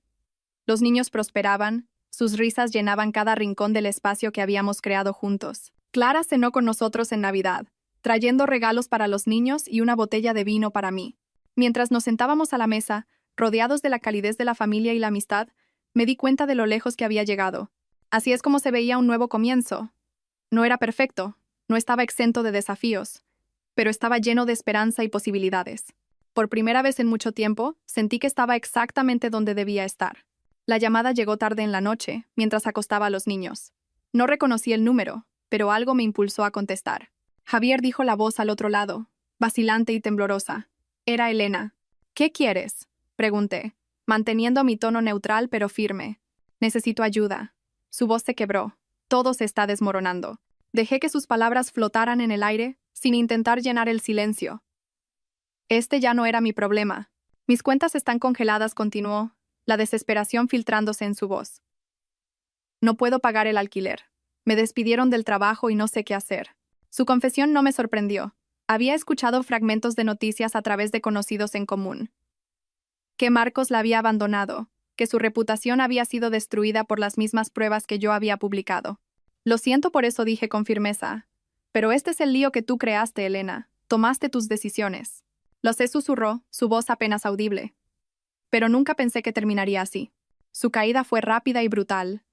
Los niños prosperaban, sus risas llenaban cada rincón del espacio que habíamos creado juntos. Clara cenó con nosotros en Navidad, trayendo regalos para los niños y una botella de vino para mí. Mientras nos sentábamos a la mesa, rodeados de la calidez de la familia y la amistad, me di cuenta de lo lejos que había llegado. Así es como se veía un nuevo comienzo. No era perfecto, no estaba exento de desafíos, pero estaba lleno de esperanza y posibilidades. Por primera vez en mucho tiempo, sentí que estaba exactamente donde debía estar. La llamada llegó tarde en la noche, mientras acostaba a los niños. No reconocí el número, pero algo me impulsó a contestar. Javier, dijo la voz al otro lado, vacilante y temblorosa. Era Elena. «¿Qué quieres?», pregunté, manteniendo mi tono neutral pero firme. «Necesito ayuda». Su voz se quebró. Todo se está desmoronando. Dejé que sus palabras flotaran en el aire, sin intentar llenar el silencio. Este ya no era mi problema. Mis cuentas están congeladas, continuó, la desesperación filtrándose en su voz. No puedo pagar el alquiler. Me despidieron del trabajo y no sé qué hacer. Su confesión no me sorprendió. Había escuchado fragmentos de noticias a través de conocidos en común. Que Marcos la había abandonado, que su reputación había sido destruida por las mismas pruebas que yo había publicado. Lo siento por eso, dije con firmeza. Pero este es el lío que tú creaste, Elena. Tomaste tus decisiones. Lo sé, susurró, su voz apenas audible. Pero nunca pensé que terminaría así. Su caída fue rápida y brutal.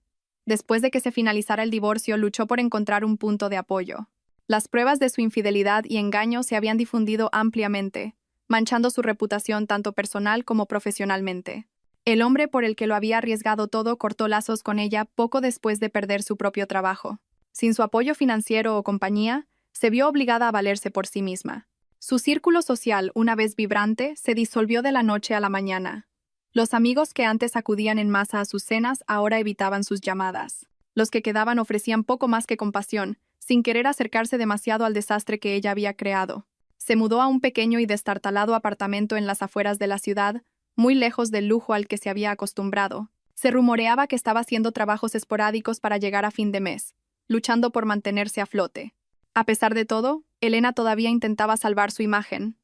Después de que se finalizara el divorcio, luchó por encontrar un punto de apoyo. Las pruebas de su infidelidad y engaño se habían difundido ampliamente, manchando su reputación tanto personal como profesionalmente. El hombre por el que lo había arriesgado todo cortó lazos con ella poco después de perder su propio trabajo. Sin su apoyo financiero o compañía, se vio obligada a valerse por sí misma. Su círculo social, una vez vibrante, se disolvió de la noche a la mañana. Los amigos que antes acudían en masa a sus cenas ahora evitaban sus llamadas. Los que quedaban ofrecían poco más que compasión, sin querer acercarse demasiado al desastre que ella había creado. Se mudó a un pequeño y destartalado apartamento en las afueras de la ciudad, muy lejos del lujo al que se había acostumbrado. Se rumoreaba que estaba haciendo trabajos esporádicos para llegar a fin de mes, luchando por mantenerse a flote. A pesar de todo, Elena todavía intentaba salvar su imagen.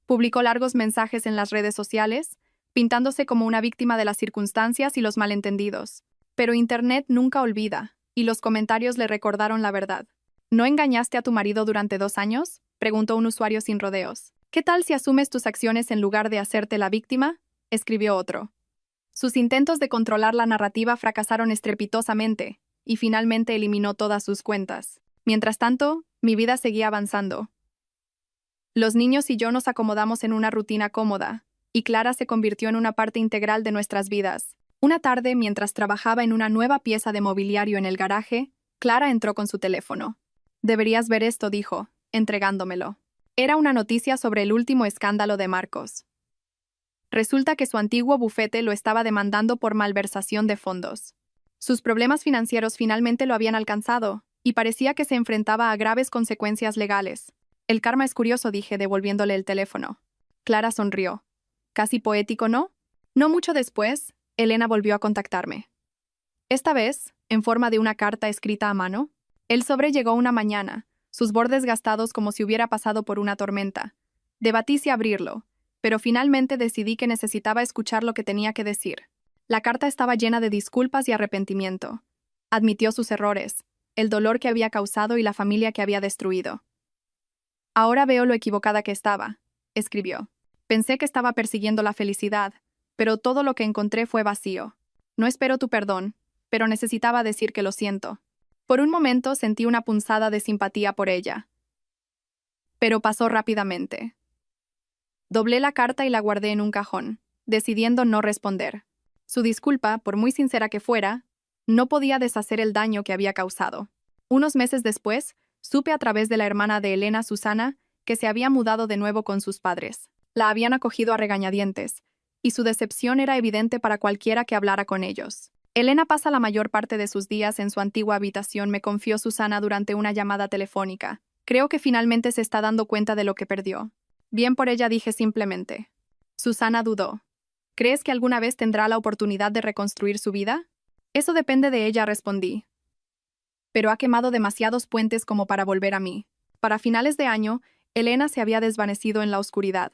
Publicó largos mensajes en las redes sociales, pintándose como una víctima de las circunstancias y los malentendidos. Pero Internet nunca olvida, y los comentarios le recordaron la verdad. ¿No engañaste a tu marido durante 2 años?, preguntó un usuario sin rodeos. ¿Qué tal si asumes tus acciones en lugar de hacerte la víctima?, escribió otro. Sus intentos de controlar la narrativa fracasaron estrepitosamente, y finalmente eliminó todas sus cuentas. Mientras tanto, mi vida seguía avanzando. Los niños y yo nos acomodamos en una rutina cómoda, y Clara se convirtió en una parte integral de nuestras vidas. Una tarde, mientras trabajaba en una nueva pieza de mobiliario en el garaje, Clara entró con su teléfono. «Deberías ver esto», dijo, entregándomelo. Era una noticia sobre el último escándalo de Marcos. Resulta que su antiguo bufete lo estaba demandando por malversación de fondos. Sus problemas financieros finalmente lo habían alcanzado, y parecía que se enfrentaba a graves consecuencias legales. El karma es curioso, dije, devolviéndole el teléfono. Clara sonrió. Casi poético, ¿no? No mucho después, Elena volvió a contactarme. Esta vez, en forma de una carta escrita a mano. El sobre llegó una mañana, sus bordes gastados como si hubiera pasado por una tormenta. Debatí si abrirlo, pero finalmente decidí que necesitaba escuchar lo que tenía que decir. La carta estaba llena de disculpas y arrepentimiento. Admitió sus errores, el dolor que había causado y la familia que había destruido. «Ahora veo lo equivocada que estaba», escribió. «Pensé que estaba persiguiendo la felicidad, pero todo lo que encontré fue vacío. No espero tu perdón, pero necesitaba decir que lo siento». Por un momento sentí una punzada de simpatía por ella. Pero pasó rápidamente. Doblé la carta y la guardé en un cajón, decidiendo no responder. Su disculpa, por muy sincera que fuera, no podía deshacer el daño que había causado. Unos meses después, supe a través de la hermana de Elena, Susana, que se había mudado de nuevo con sus padres. La habían acogido a regañadientes, y su decepción era evidente para cualquiera que hablara con ellos. Elena pasa la mayor parte de sus días en su antigua habitación, me confió Susana durante una llamada telefónica. Creo que finalmente se está dando cuenta de lo que perdió. Bien por ella, dije simplemente. Susana dudó. ¿Crees que alguna vez tendrá la oportunidad de reconstruir su vida? Eso depende de ella, respondí. Pero ha quemado demasiados puentes como para volver a mí. Para finales de año, Elena se había desvanecido en la oscuridad.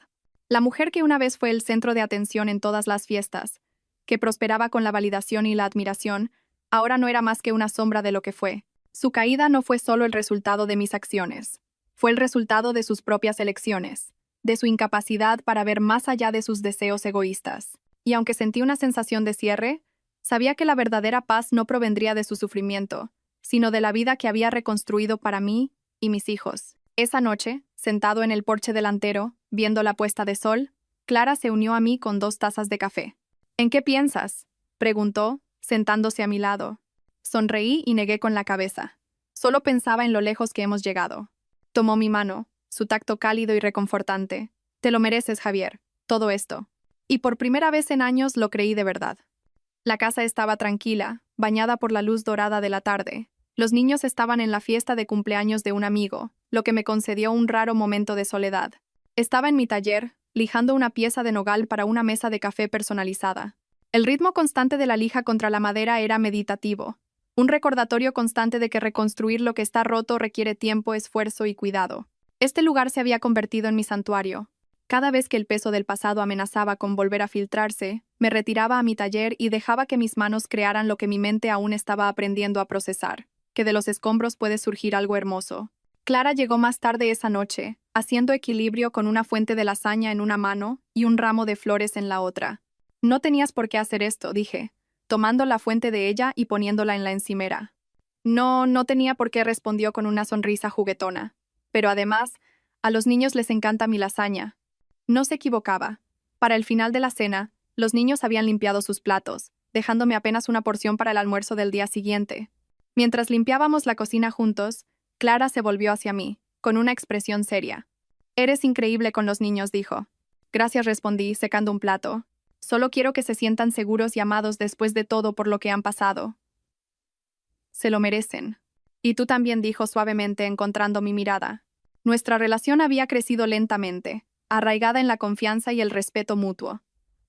La mujer que una vez fue el centro de atención en todas las fiestas, que prosperaba con la validación y la admiración, ahora no era más que una sombra de lo que fue. Su caída no fue solo el resultado de mis acciones. Fue el resultado de sus propias elecciones, de su incapacidad para ver más allá de sus deseos egoístas. Y aunque sentí una sensación de cierre, sabía que la verdadera paz no provendría de su sufrimiento, sino de la vida que había reconstruido para mí y mis hijos. Esa noche, sentado en el porche delantero, viendo la puesta de sol, Clara se unió a mí con 2 tazas de café. «¿En qué piensas?», preguntó, sentándose a mi lado. Sonreí y negué con la cabeza. Solo pensaba en lo lejos que hemos llegado. Tomó mi mano, su tacto cálido y reconfortante. «Te lo mereces, Javier, todo esto». Y por primera vez en años lo creí de verdad. La casa estaba tranquila, bañada por la luz dorada de la tarde. Los niños estaban en la fiesta de cumpleaños de un amigo, lo que me concedió un raro momento de soledad. Estaba en mi taller, lijando una pieza de nogal para una mesa de café personalizada. El ritmo constante de la lija contra la madera era meditativo, un recordatorio constante de que reconstruir lo que está roto requiere tiempo, esfuerzo y cuidado. Este lugar se había convertido en mi santuario. Cada vez que el peso del pasado amenazaba con volver a filtrarse, me retiraba a mi taller y dejaba que mis manos crearan lo que mi mente aún estaba aprendiendo a procesar, que de los escombros puede surgir algo hermoso. Clara llegó más tarde esa noche, haciendo equilibrio con una fuente de lasaña en una mano y un ramo de flores en la otra. No tenías por qué hacer esto, dije, tomando la fuente de ella y poniéndola en la encimera. No tenía por qué, respondió con una sonrisa juguetona. Pero además, a los niños les encanta mi lasaña. No se equivocaba. Para el final de la cena, los niños habían limpiado sus platos, dejándome apenas una porción para el almuerzo del día siguiente. Mientras limpiábamos la cocina juntos, Clara se volvió hacia mí, con una expresión seria. «Eres increíble con los niños», dijo. «Gracias», respondí, secando un plato. «Solo quiero que se sientan seguros y amados después de todo por lo que han pasado. Se lo merecen». «Y tú también», dijo suavemente, encontrando mi mirada. Nuestra relación había crecido lentamente, arraigada en la confianza y el respeto mutuo.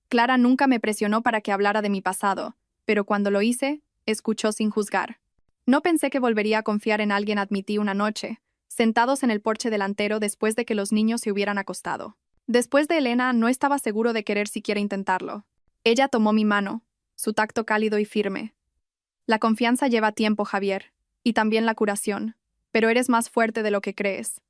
Clara nunca me presionó para que hablara de mi pasado, pero cuando lo hice, escuchó sin juzgar. No pensé que volvería a confiar en alguien, admití una noche, sentados en el porche delantero después de que los niños se hubieran acostado. Después de Elena, no estaba seguro de querer siquiera intentarlo. Ella tomó mi mano, su tacto cálido y firme. «La confianza lleva tiempo, Javier, y también la curación, pero eres más fuerte de lo que crees».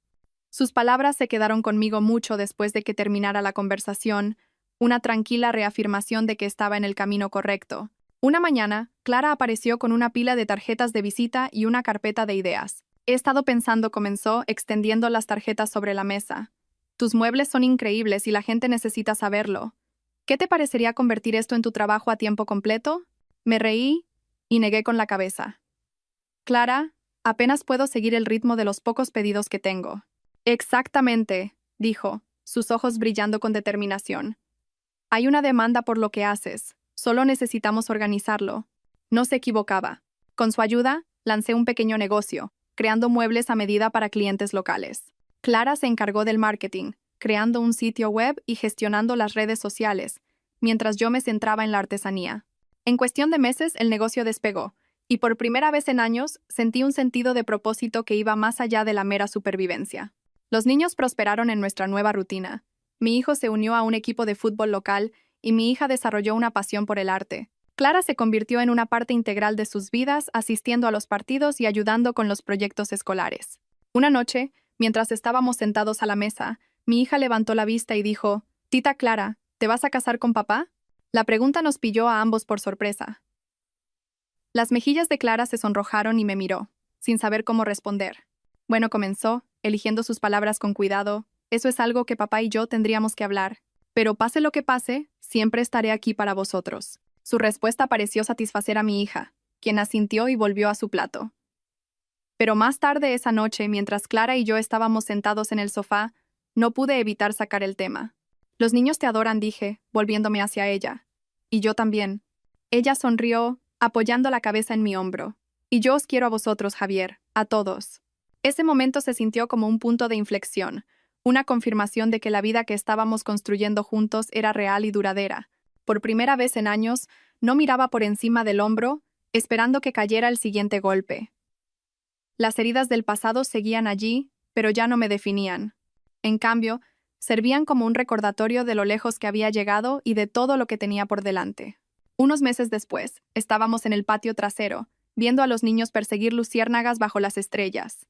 Sus palabras se quedaron conmigo mucho después de que terminara la conversación, una tranquila reafirmación de que estaba en el camino correcto. Una mañana, Clara apareció con una pila de tarjetas de visita y una carpeta de ideas. «He estado pensando», comenzó, extendiendo las tarjetas sobre la mesa. «Tus muebles son increíbles y la gente necesita saberlo. ¿Qué te parecería convertir esto en tu trabajo a tiempo completo?» Me reí y negué con la cabeza. «Clara, apenas puedo seguir el ritmo de los pocos pedidos que tengo». «Exactamente», dijo, sus ojos brillando con determinación. «Hay una demanda por lo que haces. Solo necesitamos organizarlo». No se equivocaba. Con su ayuda, lancé un pequeño negocio, creando muebles a medida para clientes locales. Clara se encargó del marketing, creando un sitio web y gestionando las redes sociales, mientras yo me centraba en la artesanía. En cuestión de meses, el negocio despegó, y por primera vez en años sentí un sentido de propósito que iba más allá de la mera supervivencia. Los niños prosperaron en nuestra nueva rutina. Mi hijo se unió a un equipo de fútbol local y mi hija desarrolló una pasión por el arte. Clara se convirtió en una parte integral de sus vidas, asistiendo a los partidos y ayudando con los proyectos escolares. Una noche, mientras estábamos sentados a la mesa, mi hija levantó la vista y dijo: «Tita Clara, ¿te vas a casar con papá?». La pregunta nos pilló a ambos por sorpresa. Las mejillas de Clara se sonrojaron y me miró, sin saber cómo responder. «Bueno», comenzó, eligiendo sus palabras con cuidado, «eso es algo que papá y yo tendríamos que hablar. Pero pase lo que pase, siempre estaré aquí para vosotros». Su respuesta pareció satisfacer a mi hija, quien asintió y volvió a su plato. Pero más tarde esa noche, mientras Clara y yo estábamos sentados en el sofá, no pude evitar sacar el tema. «Los niños te adoran», dije, volviéndome hacia ella. «Y yo también». Ella sonrió, apoyando la cabeza en mi hombro. «Y yo os quiero a vosotros, Javier, a todos». Ese momento se sintió como un punto de inflexión, una confirmación de que la vida que estábamos construyendo juntos era real y duradera. Por primera vez en años, no miraba por encima del hombro, esperando que cayera el siguiente golpe. Las heridas del pasado seguían allí, pero ya no me definían. En cambio, servían como un recordatorio de lo lejos que había llegado y de todo lo que tenía por delante. Unos meses después, estábamos en el patio trasero, viendo a los niños perseguir luciérnagas bajo las estrellas.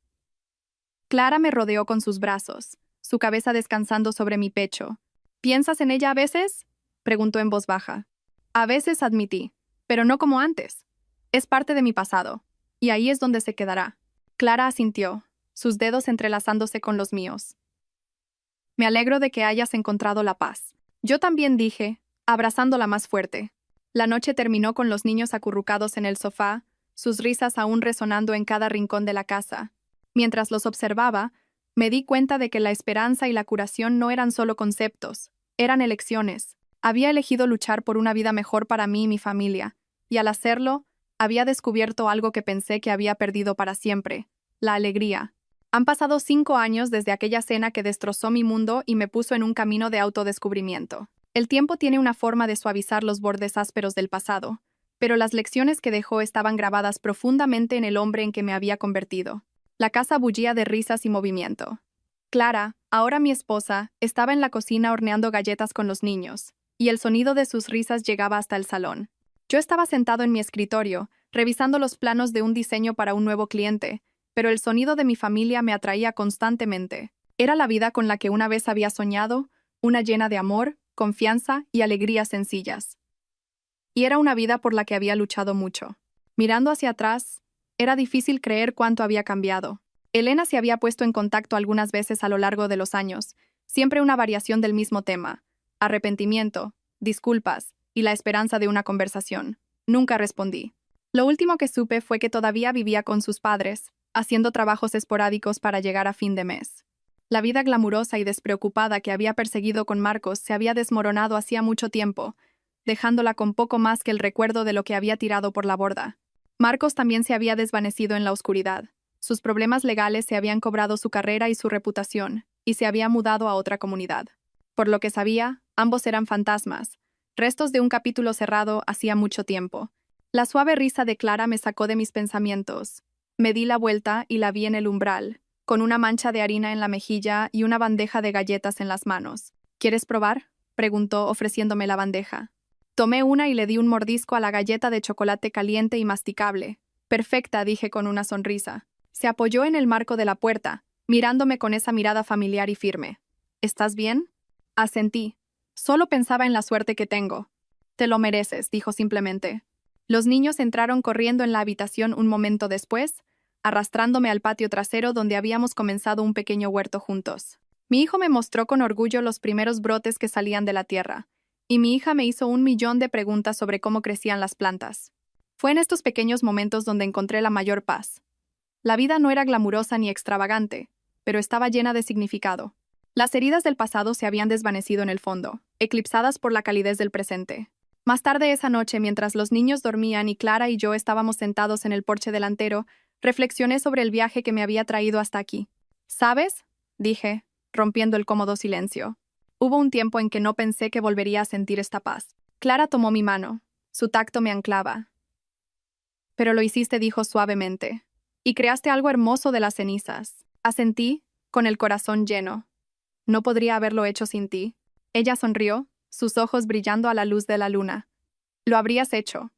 Clara me rodeó con sus brazos, su cabeza descansando sobre mi pecho. «¿Piensas en ella a veces?», preguntó en voz baja. «A veces», admití, «pero no como antes. Es parte de mi pasado, y ahí es donde se quedará». Clara asintió, sus dedos entrelazándose con los míos. «Me alegro de que hayas encontrado la paz». Yo también, dije, abrazándola más fuerte. La noche terminó con los niños acurrucados en el sofá, sus risas aún resonando en cada rincón de la casa. Mientras los observaba, me di cuenta de que la esperanza y la curación no eran solo conceptos, eran elecciones. Había elegido luchar por una vida mejor para mí y mi familia, y al hacerlo, había descubierto algo que pensé que había perdido para siempre: la alegría. Han pasado 5 años desde aquella cena que destrozó mi mundo y me puso en un camino de autodescubrimiento. El tiempo tiene una forma de suavizar los bordes ásperos del pasado, pero las lecciones que dejó estaban grabadas profundamente en el hombre en que me había convertido. La casa bullía de risas y movimiento. Clara, ahora mi esposa, estaba en la cocina horneando galletas con los niños, y el sonido de sus risas llegaba hasta el salón. Yo estaba sentado en mi escritorio, revisando los planos de un diseño para un nuevo cliente, pero el sonido de mi familia me atraía constantemente. Era la vida con la que una vez había soñado, una llena de amor, confianza y alegrías sencillas. Y era una vida por la que había luchado mucho. Mirando hacia atrás, era difícil creer cuánto había cambiado. Elena se había puesto en contacto algunas veces a lo largo de los años, siempre una variación del mismo tema: arrepentimiento, disculpas y la esperanza de una conversación. Nunca respondí. Lo último que supe fue que todavía vivía con sus padres, haciendo trabajos esporádicos para llegar a fin de mes. La vida glamurosa y despreocupada que había perseguido con Marcos se había desmoronado hacía mucho tiempo, dejándola con poco más que el recuerdo de lo que había tirado por la borda. Marcos también se había desvanecido en la oscuridad. Sus problemas legales se habían cobrado su carrera y su reputación, y se había mudado a otra comunidad. Por lo que sabía, ambos eran fantasmas, restos de un capítulo cerrado hacía mucho tiempo. La suave risa de Clara me sacó de mis pensamientos. Me di la vuelta y la vi en el umbral, con una mancha de harina en la mejilla y una bandeja de galletas en las manos. ¿Quieres probar?, preguntó, ofreciéndome la bandeja. Tomé una y le di un mordisco a la galleta de chocolate caliente y masticable. Perfecta, dije con una sonrisa. Se apoyó en el marco de la puerta, mirándome con esa mirada familiar y firme. ¿Estás bien? Asentí. Solo pensaba en la suerte que tengo. Te lo mereces, dijo simplemente. Los niños entraron corriendo en la habitación un momento después, arrastrándome al patio trasero donde habíamos comenzado un pequeño huerto juntos. Mi hijo me mostró con orgullo los primeros brotes que salían de la tierra, y mi hija me hizo 1.000.000 de preguntas sobre cómo crecían las plantas. Fue en estos pequeños momentos donde encontré la mayor paz. La vida no era glamurosa ni extravagante, pero estaba llena de significado. Las heridas del pasado se habían desvanecido en el fondo, eclipsadas por la calidez del presente. Más tarde esa noche, mientras los niños dormían y Clara y yo estábamos sentados en el porche delantero, reflexioné sobre el viaje que me había traído hasta aquí. ¿Sabes?, dije, rompiendo el cómodo silencio. Hubo un tiempo en que no pensé que volvería a sentir esta paz. Clara tomó mi mano. Su tacto me anclaba. Pero lo hiciste, dijo suavemente. Y creaste algo hermoso de las cenizas. Asentí, con el corazón lleno. No podría haberlo hecho sin ti. Ella sonrió, sus ojos brillando a la luz de la luna. Lo habrías hecho.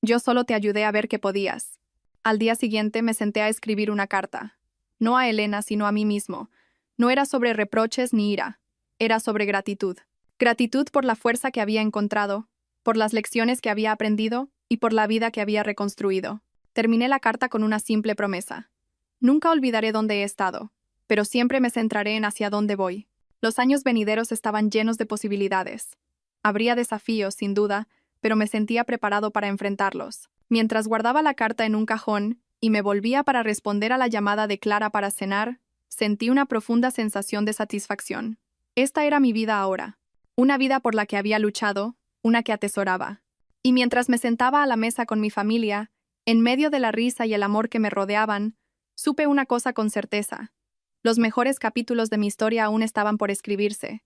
Yo solo te ayudé a ver que podías. Al día siguiente me senté a escribir una carta. No a Elena, sino a mí mismo. No era sobre reproches ni ira. Era sobre gratitud. Gratitud por la fuerza que había encontrado, por las lecciones que había aprendido y por la vida que había reconstruido. Terminé la carta con una simple promesa. Nunca olvidaré dónde he estado, pero siempre me centraré en hacia dónde voy. Los años venideros estaban llenos de posibilidades. Habría desafíos, sin duda, pero me sentía preparado para enfrentarlos. Mientras guardaba la carta en un cajón y me volvía para responder a la llamada de Clara para cenar, sentí una profunda sensación de satisfacción. Esta era mi vida ahora. Una vida por la que había luchado, una que atesoraba. Y mientras me sentaba a la mesa con mi familia, en medio de la risa y el amor que me rodeaban, supe una cosa con certeza. Los mejores capítulos de mi historia aún estaban por escribirse.